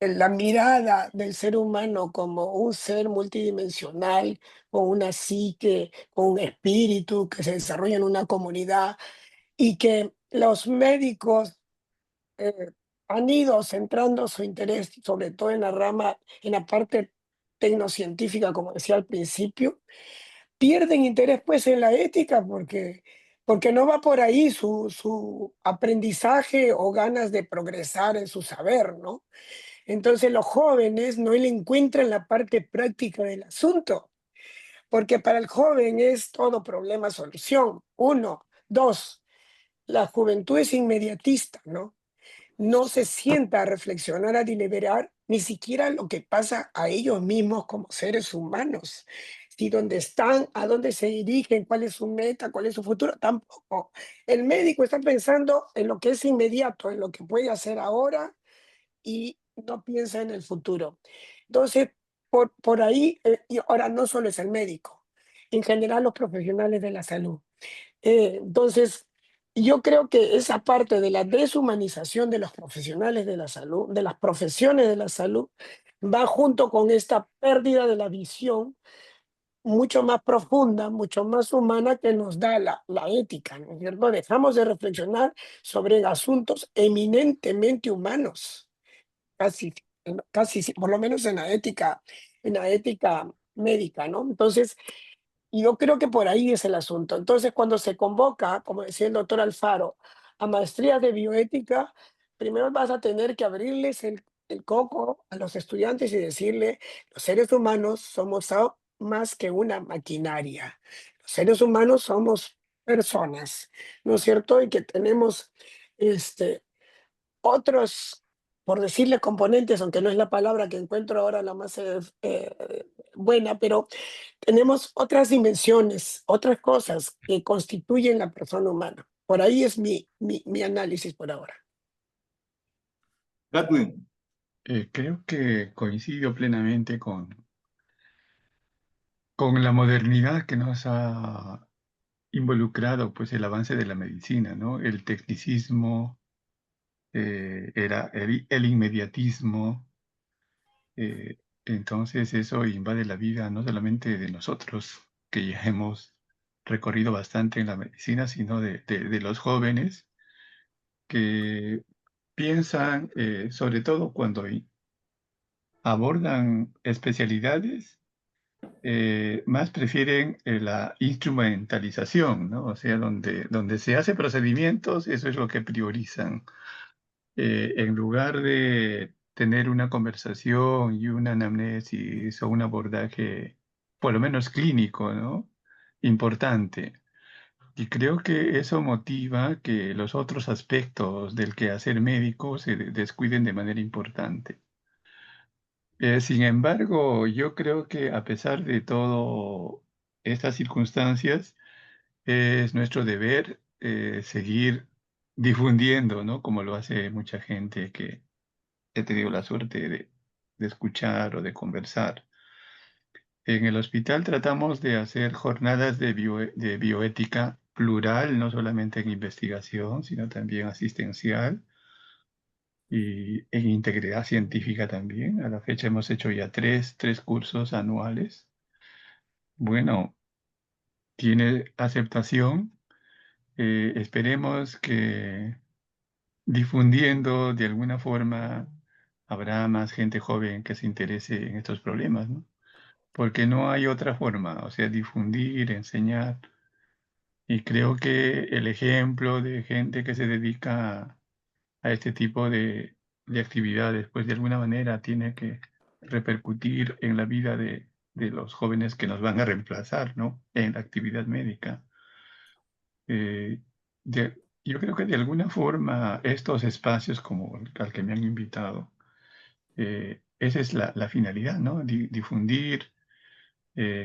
la mirada del ser humano como un ser multidimensional, con una psique, con un espíritu que se desarrolla en una comunidad y que los médicos eh, han ido centrando su interés sobre todo en la rama, en la parte tecnocientífica, como decía al principio, pierden interés pues en la ética porque no va por ahí su aprendizaje o ganas de progresar en su saber, ¿no? Entonces los jóvenes no le encuentran la parte práctica del asunto, porque para el joven es todo problema solución. Uno, dos, la juventud es inmediatista, ¿no? No se sienta a reflexionar, a deliberar, ni siquiera lo que pasa a ellos mismos como seres humanos. Si dónde están, a dónde se dirigen, cuál es su meta, cuál es su futuro, tampoco. El médico está pensando en lo que es inmediato, en lo que puede hacer ahora y no piensa en el futuro. Entonces, por ahí, y ahora no solo es el médico, en general los profesionales de la salud. Entonces, yo creo que esa parte de la deshumanización de los profesionales de la salud, de las profesiones de la salud, va junto con esta pérdida de la visión mucho más profunda, mucho más humana que nos da la ética, ¿no es cierto? Dejamos de reflexionar sobre asuntos eminentemente humanos, casi, casi, por lo menos en la ética médica, ¿no? Entonces, y yo creo que por ahí es el asunto. Entonces, cuando se convoca, como decía el doctor Alfaro, a maestrías de bioética, primero vas a tener que abrirles el coco a los estudiantes y decirle, los seres humanos somos más que una maquinaria. Los seres humanos somos personas, ¿no es cierto? Y que tenemos este, otros, por decirle componentes, aunque no es la palabra que encuentro ahora la más buena, pero tenemos otras dimensiones, otras cosas que constituyen la persona humana. Por ahí es mi análisis por ahora. Gatwin. Creo que coincido plenamente con la modernidad que nos ha involucrado pues el avance de la medicina, ¿no? El tecnicismo, el inmediatismo, entonces eso invade la vida no solamente de nosotros, que ya hemos recorrido bastante en la medicina, sino de los jóvenes que piensan, sobre todo cuando abordan especialidades, más prefieren la instrumentalización, ¿no? O sea, donde se hace procedimientos, eso es lo que priorizan. En lugar de tener una conversación y una anamnesis o un abordaje, por lo menos clínico, ¿no? Importante. Y creo que eso motiva que los otros aspectos del quehacer médico se descuiden de manera importante. Sin embargo, yo creo que a pesar de todo estas circunstancias, es nuestro deber seguir difundiendo, ¿no? Como lo hace mucha gente que he tenido la suerte de escuchar o de conversar. En el hospital tratamos de hacer jornadas de bioética plural, no solamente en investigación, sino también asistencial y en integridad científica también. A la fecha hemos hecho ya tres cursos anuales. Bueno, tiene aceptación. Esperemos que difundiendo de alguna forma habrá más gente joven que se interese en estos problemas, ¿no? Porque no hay otra forma, o sea, difundir, enseñar. Y creo que el ejemplo de gente que se dedica a este tipo de actividades, pues de alguna manera tiene que repercutir en la vida los jóvenes que nos van a reemplazar, ¿no?, en la actividad médica. Yo creo que de alguna forma estos espacios como al que me han invitado, esa es la finalidad, ¿no? Difundir,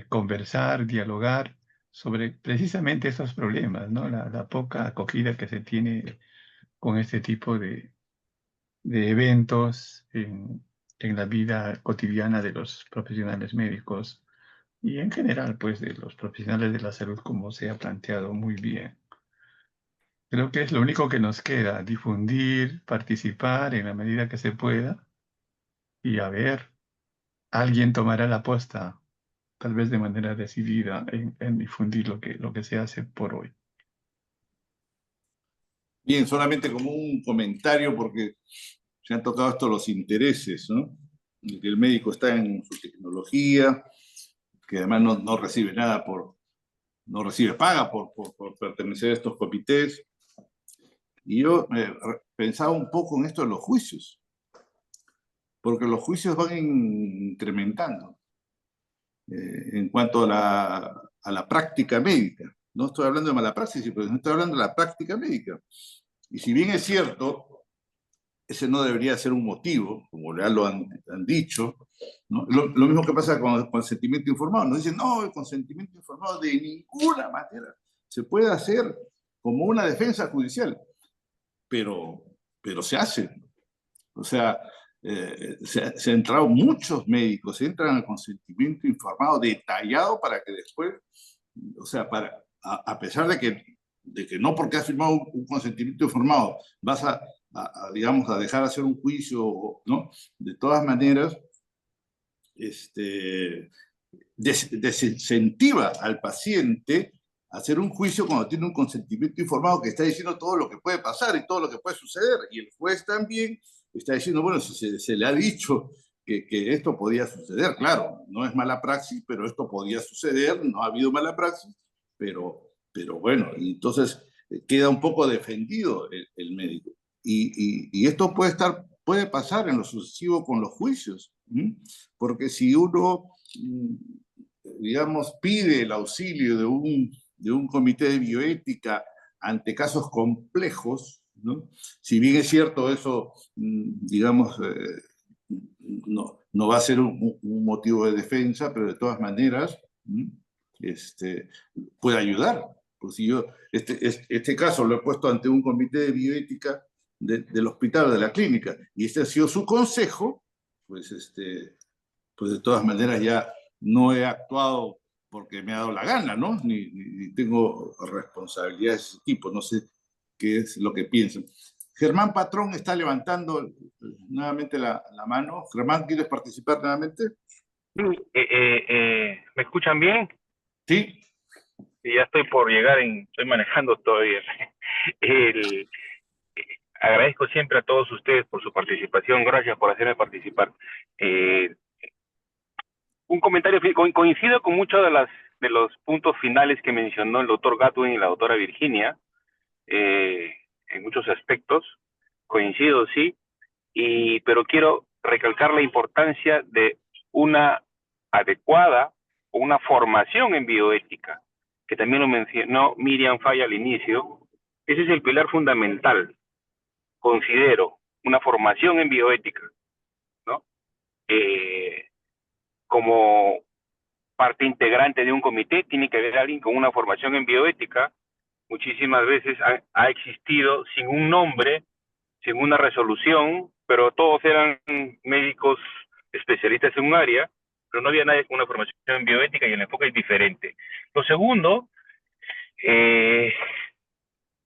conversar, dialogar sobre precisamente estos problemas, ¿no? La poca acogida que se tiene con este tipo de eventos en la vida cotidiana de los profesionales médicos y en general, pues, de los profesionales de la salud, como se ha planteado muy bien. Creo que es lo único que nos queda, difundir, participar en la medida que se pueda y a ver, alguien tomará la posta, tal vez de manera decidida, en difundir lo que se hace por hoy. Bien, solamente como un comentario, porque se han tocado estos los intereses, ¿no? Que el médico está en su tecnología, que además no recibe nada no recibe paga por pertenecer a estos comités. Y yo pensaba un poco en esto de los juicios, porque los juicios van incrementando en cuanto a la práctica médica. No estoy hablando de mala praxis, pero no estoy hablando de la práctica médica. Y si bien es cierto, ese no debería ser un motivo, como ya lo han dicho, ¿no? Lo mismo que pasa con el consentimiento informado. Nos dicen, no, el consentimiento informado de ninguna manera se puede hacer como una defensa judicial, pero se hace. O sea, se han entrado muchos médicos, entran al consentimiento informado detallado para que después, o sea, a pesar de que no porque has firmado un consentimiento informado vas digamos, a dejar hacer un juicio, ¿no? De todas maneras, desincentiva al paciente a hacer un juicio cuando tiene un consentimiento informado que está diciendo todo lo que puede pasar y todo lo que puede suceder. Y el juez también está diciendo, bueno, si se le ha dicho que esto podía suceder, claro, no es mala praxis, pero esto podía suceder, no ha habido mala praxis, pero bueno, y entonces queda un poco defendido el médico. Y esto puede pasar en lo sucesivo con los juicios, ¿sí? Porque si uno, digamos, pide el auxilio de un comité de bioética ante casos complejos, ¿no? Si bien es cierto eso, digamos, no va a ser un motivo de defensa, pero de todas maneras puede ayudar. Pues si yo este caso lo he puesto ante un comité de bioética del hospital o de la clínica, y este ha sido su consejo, pues de todas maneras ya no he actuado porque me ha dado la gana, ¿no? Ni tengo responsabilidades de ese tipo, no sé qué es lo que piensan. Germán Patrón está levantando nuevamente la mano. Germán, ¿quieres participar nuevamente? ¿Me escuchan bien? Sí. Ya estoy por llegar, estoy manejando todavía. Agradezco siempre a todos ustedes por su participación. Gracias por hacerme participar. Un comentario, coincido con muchos de los puntos finales que mencionó el doctor Gadwin y la doctora Virginia, en muchos aspectos, coincido, sí, pero quiero recalcar la importancia de una adecuada o una formación en bioética, que también lo mencionó Miriam Falla al inicio. Ese es el pilar fundamental, considero, una formación en bioética, ¿no? Como parte integrante de un comité, tiene que haber alguien con una formación en bioética. Muchísimas veces ha existido sin un nombre, sin una resolución, pero todos eran médicos especialistas en un área, pero no había nadie con una formación en bioética y el enfoque es diferente. Lo segundo, si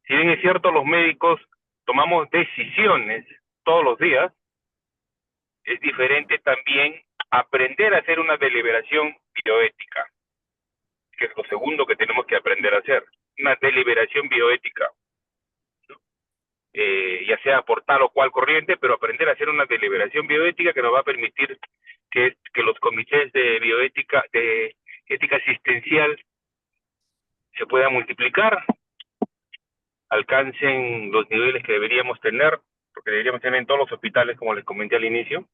bien es cierto, los médicos tomamos decisiones todos los días, es diferente también aprender a hacer una deliberación bioética, que es lo segundo que tenemos que aprender a hacer, una deliberación bioética, ¿no? Ya sea por tal o cual corriente, pero aprender a hacer una deliberación bioética que nos va a permitir que los comités de bioética, de ética asistencial, se puedan multiplicar, alcancen los niveles que deberíamos tener, porque deberíamos tener en todos los hospitales, como les comenté al inicio,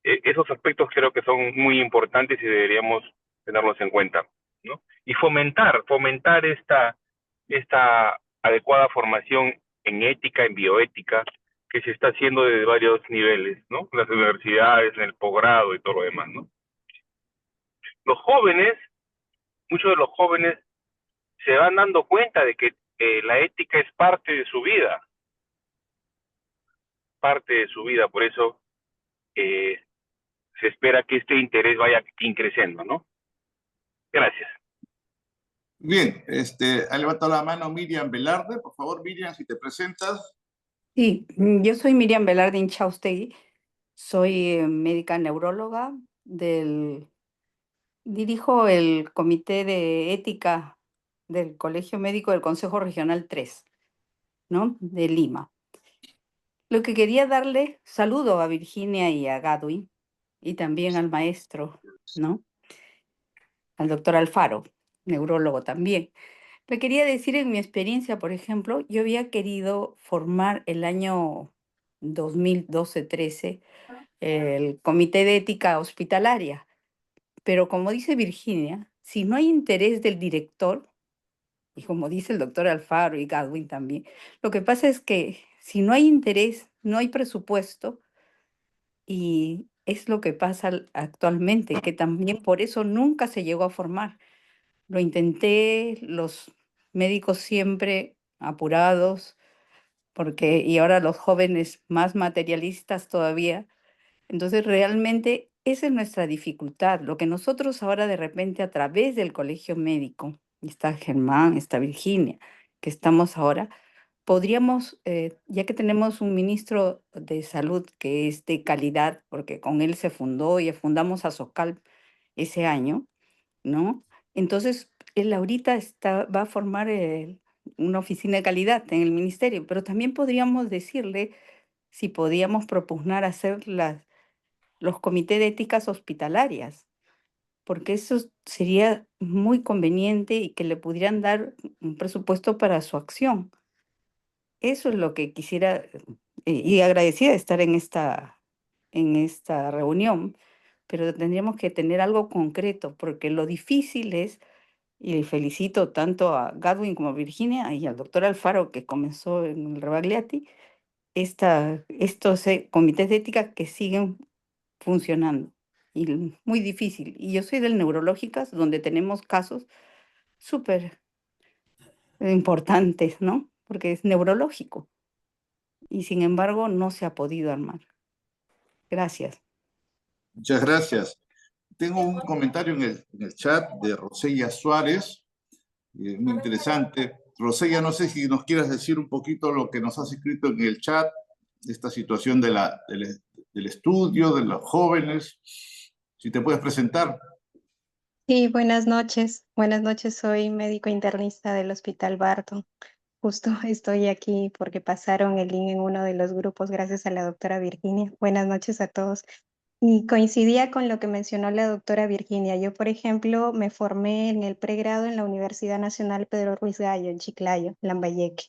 esos aspectos creo que son muy importantes y deberíamos tenerlos en cuenta, ¿no? Y fomentar esta adecuada formación en ética, en bioética, que se está haciendo desde varios niveles, ¿no? En las universidades, en el posgrado y todo lo demás, ¿no? Los jóvenes, muchos de los jóvenes se van dando cuenta de que la ética es parte de su vida, por eso se espera que este interés vaya creciendo, ¿no? Gracias. Bien, ha levantado la mano Miriam Velarde. Por favor, Miriam, si te presentas. Sí, yo soy Miriam Velarde Inchaustegui, soy médica neuróloga dirijo el Comité de Ética del Colegio Médico del Consejo Regional 3, ¿no? De Lima. Lo que quería darle saludo a Virginia y a Gadwin y también al maestro, ¿no? Al doctor Alfaro, neurólogo también. Le quería decir en mi experiencia, por ejemplo, yo había querido formar el año 2012-13 el Comité de Ética Hospitalaria, pero como dice Virginia, si no hay interés del director, y como dice el doctor Alfaro y Gadwin también, lo que pasa es que si no hay interés, no hay presupuesto, y es lo que pasa actualmente, que también por eso nunca se llegó a formar. Lo intenté, los médicos siempre apurados, y ahora los jóvenes más materialistas todavía. Entonces, realmente esa es nuestra dificultad. Lo que nosotros ahora de repente a través del colegio médico, está Germán, está Virginia, que estamos ahora, podríamos, ya que tenemos un ministro de salud que es de calidad, porque con él se fundó y fundamos a SOCAL ese año, ¿no? Entonces, él ahorita va a formar una oficina de calidad en el ministerio, pero también podríamos decirle si podíamos propugnar hacer los comités de éticas hospitalarias, porque eso sería muy conveniente y que le pudieran dar un presupuesto para su acción. Eso es lo que quisiera, y agradecida de estar en esta reunión, pero tendríamos que tener algo concreto, porque lo difícil es, y felicito tanto a Gadwin como a Virginia y al doctor Alfaro, que comenzó en el Rebagliati, estos comités de ética que siguen funcionando. Y muy difícil. Y yo soy del Neurológicas, donde tenemos casos súper importantes, ¿no? Porque es neurológico. Y sin embargo, no se ha podido armar. Gracias. Muchas gracias. Tengo un comentario en el chat de Rosella Suárez, muy interesante. Rosella, no sé si nos quieras decir un poquito lo que nos has escrito en el chat, esta situación del estudio, de los jóvenes. Si te puedes presentar. Sí, buenas noches. Buenas noches, soy médico internista del Hospital Barton. Justo estoy aquí porque pasaron el link en uno de los grupos gracias a la doctora Virginia. Buenas noches a todos. Y coincidía con lo que mencionó la doctora Virginia. Yo, por ejemplo, me formé en el pregrado en la Universidad Nacional Pedro Ruiz Gallo, en Chiclayo, Lambayeque.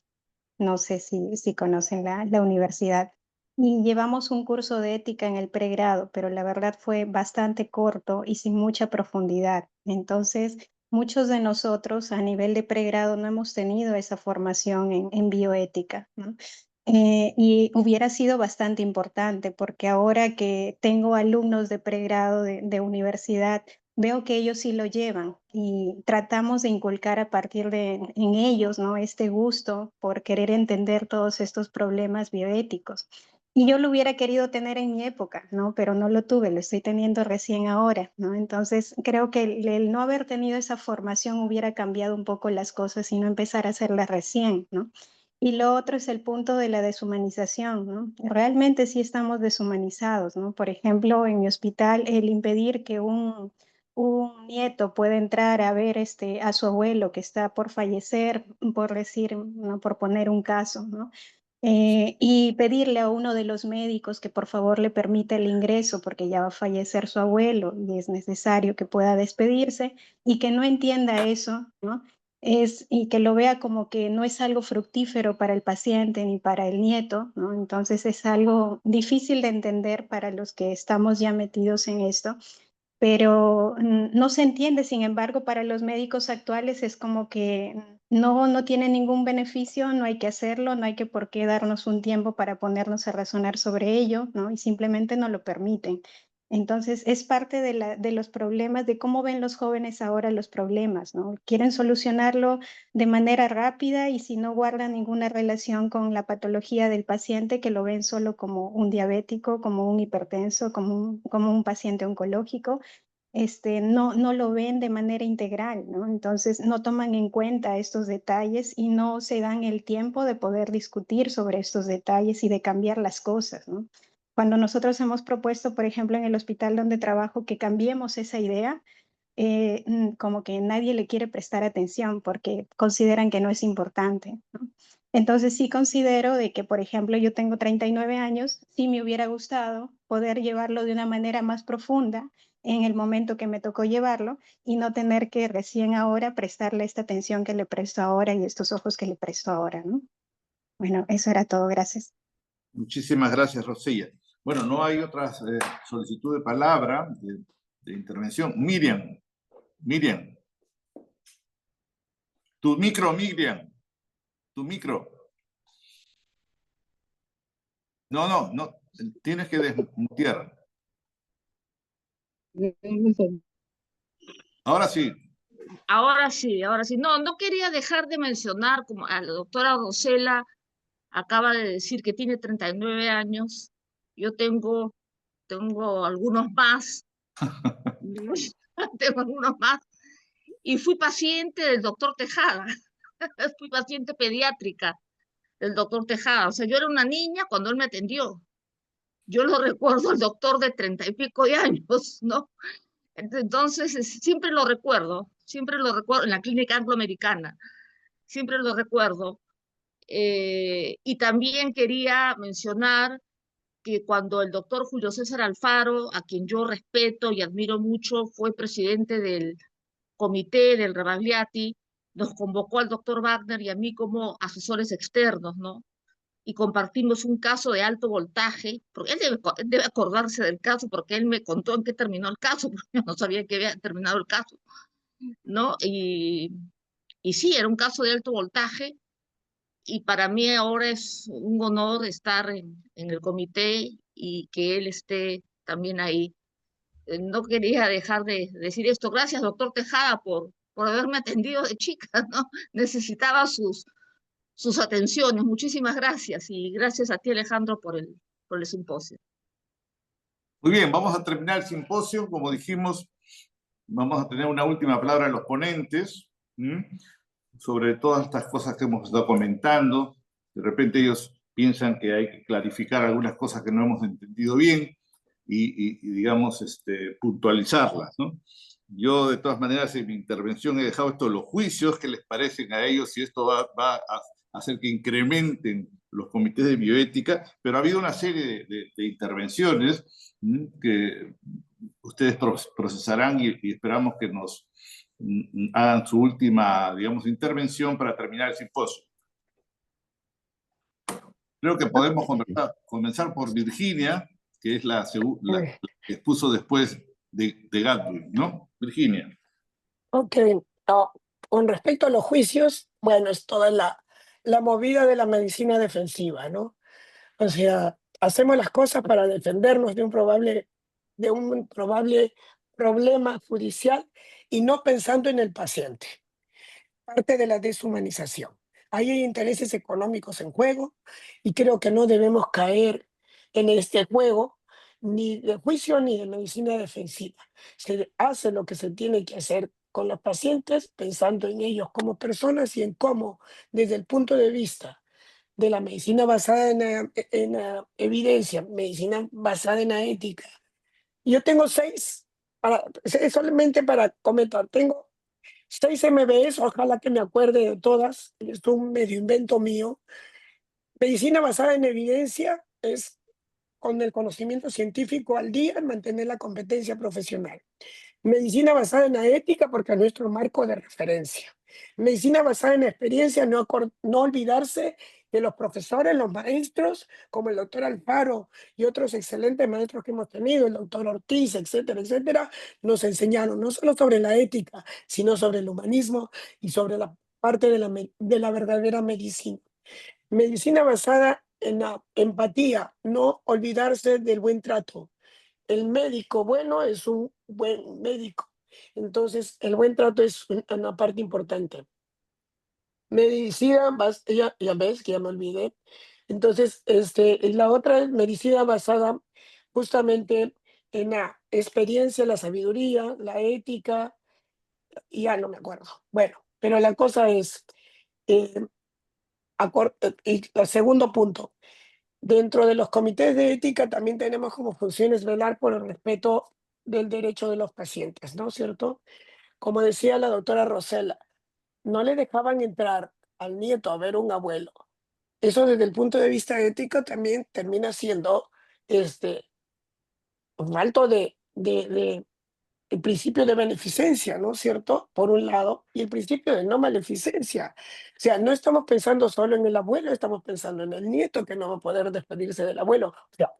No sé si conocen la universidad. Y llevamos un curso de ética en el pregrado, pero la verdad fue bastante corto y sin mucha profundidad. Entonces, muchos de nosotros a nivel de pregrado no hemos tenido esa formación en bioética, ¿no? Y hubiera sido bastante importante porque ahora que tengo alumnos de pregrado de universidad, veo que ellos sí lo llevan y tratamos de inculcar a partir en ellos, ¿no? Este gusto por querer entender todos estos problemas bioéticos. Y yo lo hubiera querido tener en mi época, ¿no? Pero no lo tuve, lo estoy teniendo recién ahora, ¿no? Entonces creo que el no haber tenido esa formación hubiera cambiado un poco las cosas y no empezar a hacerlas recién, ¿no? Y lo otro es el punto de la deshumanización, ¿no? Realmente sí estamos deshumanizados, ¿no? Por ejemplo, en mi hospital, el impedir que un nieto pueda entrar a ver a su abuelo que está por fallecer, por decir, ¿no? Por poner un caso, ¿no? Y pedirle a uno de los médicos que por favor le permita el ingreso porque ya va a fallecer su abuelo y es necesario que pueda despedirse y que no entienda eso, ¿no? y que lo vea como que no es algo fructífero para el paciente ni para el nieto, ¿no? Entonces es algo difícil de entender para los que estamos ya metidos en esto, pero no se entiende. Sin embargo, para los médicos actuales es como que no tiene ningún beneficio, no hay que hacerlo, no hay que por qué darnos un tiempo para ponernos a razonar sobre ello, ¿no? Y simplemente no lo permiten. Entonces, es parte de los problemas, de cómo ven los jóvenes ahora los problemas, ¿no? Quieren solucionarlo de manera rápida y si no guardan ninguna relación con la patología del paciente, que lo ven solo como un diabético, como un hipertenso, como un paciente oncológico, no lo ven de manera integral, ¿no? Entonces no toman en cuenta estos detalles y no se dan el tiempo de poder discutir sobre estos detalles y de cambiar las cosas, ¿no? Cuando nosotros hemos propuesto, por ejemplo, en el hospital donde trabajo, que cambiemos esa idea, como que nadie le quiere prestar atención porque consideran que no es importante, ¿no? Entonces sí considero de que, por ejemplo, yo tengo 39 años, sí me hubiera gustado poder llevarlo de una manera más profunda en el momento que me tocó llevarlo y no tener que recién ahora prestarle esta atención que le presto ahora y estos ojos que le presto ahora, ¿no? Bueno, eso era todo. Gracias. Muchísimas gracias, Rosella. Bueno, no hay otras solicitud de palabra, de intervención. Miriam. Tu micro, Miriam. Tu micro. No. Tienes que desmutear. Ahora sí. Ahora sí. No quería dejar de mencionar, como a la doctora Rosela acaba de decir que tiene 39 años, yo tengo algunos más, tengo algunos más, y fui paciente del doctor Tejada, fui paciente pediátrica del doctor Tejada, o sea, yo era una niña cuando él me atendió, yo lo recuerdo al doctor de 30 y pico de años, ¿no? Entonces, siempre lo recuerdo en la clínica angloamericana, siempre lo recuerdo. Y también quería mencionar que cuando el doctor Julio César Alfaro, a quien yo respeto y admiro mucho, fue presidente del comité del Rebagliati, nos convocó al doctor Wagner y a mí como asesores externos, ¿no? Y compartimos un caso de alto voltaje, porque él debe acordarse del caso, porque él me contó en qué terminó el caso, porque yo no sabía que había terminado el caso, ¿no? Y sí, era un caso de alto voltaje, y para mí ahora es un honor estar en el comité y que él esté también ahí. No quería dejar de decir esto. Gracias, doctor Tejada, por haberme atendido de chica, ¿no? Necesitaba sus atenciones. Muchísimas gracias y gracias a ti, Alejandro, por el simposio. Muy bien, vamos a terminar el simposio. Como dijimos, vamos a tener una última palabra de los ponentes sobre todas estas cosas que hemos estado comentando. De repente ellos piensan que hay que clarificar algunas cosas que no hemos entendido bien y digamos, puntualizarlas, ¿no? Yo, de todas maneras, en mi intervención he dejado esto, los juicios que les parecen a ellos, y esto va a hacer que incrementen los comités de bioética, pero ha habido una serie de intervenciones que ustedes procesarán y esperamos que nos hagan su última, digamos, intervención para terminar el simposio. Creo que podemos comenzar por Virginia, que es la que expuso después de Gadwin, ¿no? Virginia. Ok, con respecto a los juicios, bueno, es toda la movida de la medicina defensiva, ¿no? O sea, hacemos las cosas para defendernos de un probable problema judicial y no pensando en el paciente. Parte de la deshumanización. Ahí hay intereses económicos en juego y creo que no debemos caer en este juego ni de juicio ni de medicina defensiva. Se hace lo que se tiene que hacer con los pacientes pensando en ellos como personas y en cómo, desde el punto de vista de la medicina basada en la evidencia, medicina basada en la ética. Yo tengo solamente para comentar, tengo 6 MBS, ojalá que me acuerde de todas, es un medio invento mío. Medicina basada en evidencia es con el conocimiento científico al día, mantener la competencia profesional. Medicina basada en la ética porque es nuestro marco de referencia. Medicina basada en la experiencia, no olvidarse que los profesores, los maestros, como el doctor Alfaro y otros excelentes maestros que hemos tenido, el doctor Ortiz, etcétera, etcétera, nos enseñaron no solo sobre la ética, sino sobre el humanismo y sobre la parte de la verdadera medicina. Medicina basada en la empatía, no olvidarse del buen trato. El médico bueno es un buen médico. Entonces, el buen trato es una parte importante. Medicina, ya ves que ya me olvidé. Entonces, la otra es medicina basada justamente en la experiencia, la sabiduría, la ética, y ya no me acuerdo. Bueno, pero la cosa es, eh, y el segundo punto, dentro de los comités de ética también tenemos como funciones velar por el respeto del derecho de los pacientes, ¿no es cierto? Como decía la doctora Rosela, no le dejaban entrar al nieto a ver un abuelo. Eso desde el punto de vista ético también termina siendo este, un falto de el principio de beneficencia, ¿no es cierto? Por un lado, y el principio de no maleficencia. O sea, no estamos pensando solo en el abuelo, estamos pensando en el nieto que no va a poder despedirse del abuelo. O sea,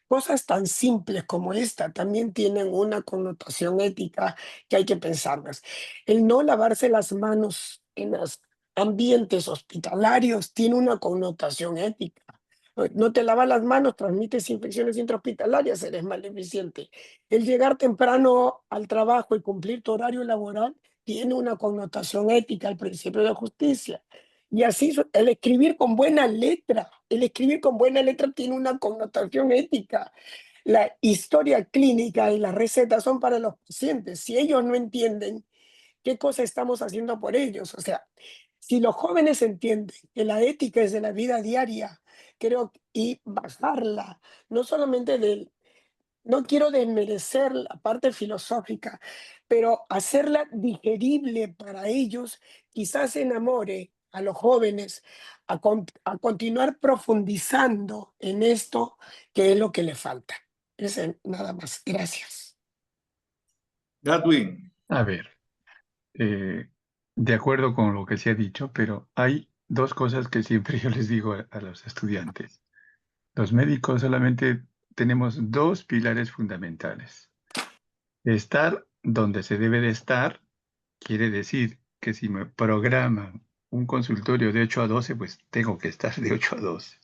cosas tan simples como esta también tienen una connotación ética que hay que pensarlas. El no lavarse las manos en los ambientes hospitalarios tiene una connotación ética. No te lavas las manos, transmites infecciones intrahospitalarias, eres mal eficiente. El llegar temprano al trabajo y cumplir tu horario laboral tiene una connotación ética, el principio de justicia. Y así el escribir con buena letra, el escribir con buena letra tiene una connotación ética. La historia clínica y las recetas son para los pacientes. Si ellos no entienden qué cosa estamos haciendo por ellos, o sea, si los jóvenes entienden que la ética es de la vida diaria, creo, y bajarla, no solamente del, no quiero desmerecer la parte filosófica, pero hacerla digerible para ellos, quizás enamore a los jóvenes a continuar profundizando en esto que es lo que le falta. Ese, nada más. Gracias. Gadwin. A ver, de acuerdo con lo que se ha dicho, pero hay dos cosas que siempre yo les digo a los estudiantes. Los médicos solamente tenemos dos pilares fundamentales. Estar donde se debe de estar quiere decir que si me programan un consultorio de 8 a 12, pues tengo que estar de 8 a 12.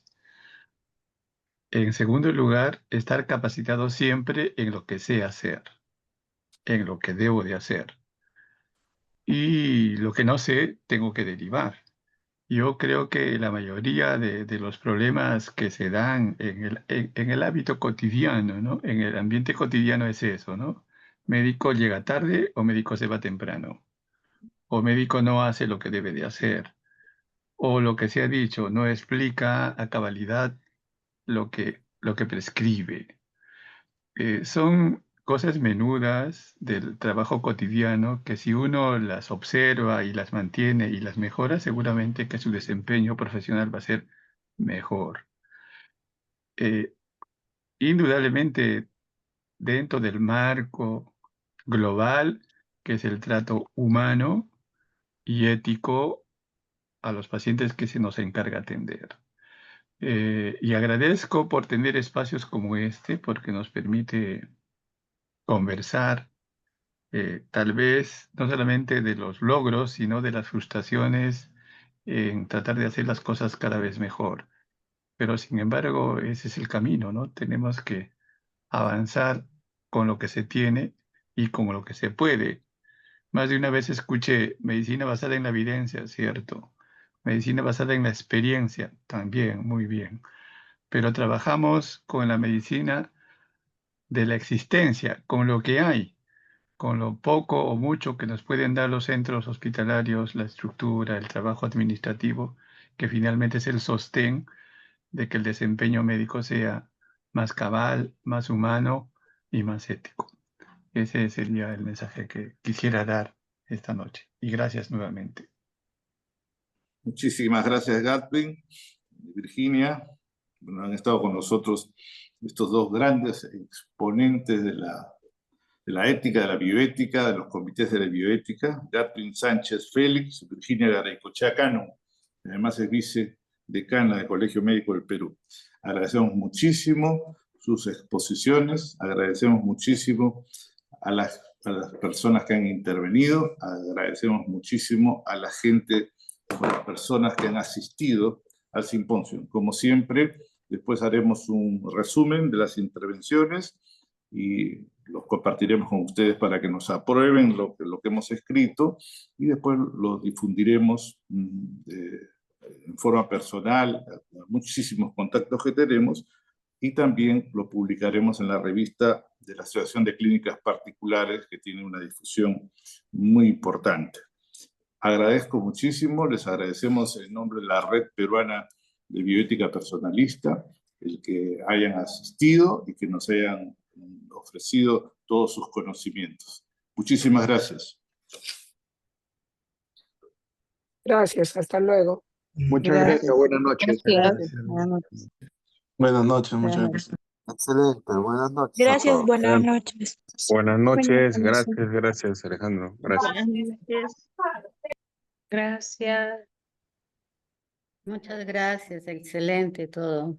En segundo lugar, estar capacitado siempre en lo que sé hacer, en lo que debo de hacer. Y lo que no sé, tengo que derivar. Yo creo que la mayoría de los problemas que se dan en el hábito cotidiano, ¿no? En el ambiente cotidiano es eso, ¿no? Médico llega tarde o médico se va temprano. O médico no hace lo que debe de hacer. O lo que se ha dicho, no explica a cabalidad lo que prescribe. Son cosas menudas del trabajo cotidiano que si uno las observa y las mantiene y las mejora, seguramente que su desempeño profesional va a ser mejor. Indudablemente, dentro del marco global, que es el trato humano y ético a los pacientes que se nos encarga atender. Y agradezco por tener espacios como este, porque nos permite conversar, tal vez no solamente de los logros, sino de las frustraciones en tratar de hacer las cosas cada vez mejor. Pero sin embargo, ese es el camino, ¿no? Tenemos que avanzar con lo que se tiene y con lo que se puede. Más de una vez escuché medicina basada en la evidencia, ¿cierto? Medicina basada en la experiencia, también, muy bien. Pero trabajamos con la medicina de la existencia, con lo que hay, con lo poco o mucho que nos pueden dar los centros hospitalarios, la estructura, el trabajo administrativo, que finalmente es el sostén de que el desempeño médico sea más cabal, más humano y más ético. Ese sería el mensaje que quisiera dar esta noche. Y gracias nuevamente. Muchísimas gracias, Gadwin, Virginia. Bueno, han estado con nosotros estos dos grandes exponentes de la de la ética, de la bioética, de los comités de la bioética, Gatwin Sánchez Félix, Virginia Garaycochea Cano, que además es vicedecana del Colegio Médico del Perú. Agradecemos muchísimo sus exposiciones, agradecemos muchísimo a las personas que han intervenido, agradecemos muchísimo a la gente, a las personas que han asistido al simposio. Como siempre, después haremos un resumen de las intervenciones y los compartiremos con ustedes para que nos aprueben lo que hemos escrito y después lo difundiremos en forma personal, a muchísimos contactos que tenemos, y también lo publicaremos en la revista de la Asociación de Clínicas Particulares, que tiene una difusión muy importante. Agradezco muchísimo, les agradecemos en nombre de la Red Peruana de Bioética Personalista, el que hayan asistido y que nos hayan ofrecido todos sus conocimientos. Muchísimas gracias. Gracias, hasta luego. Muchas gracias, buenas noches. Gracias. Buenas noches. Buenas noches, muchas Buenas gracias. Excelente, buenas noches a Gracias, todos. buenas noches. Buenas noches, Buenas noches. gracias Alejandro, gracias. Buenas noches. Gracias. Muchas gracias, excelente todo.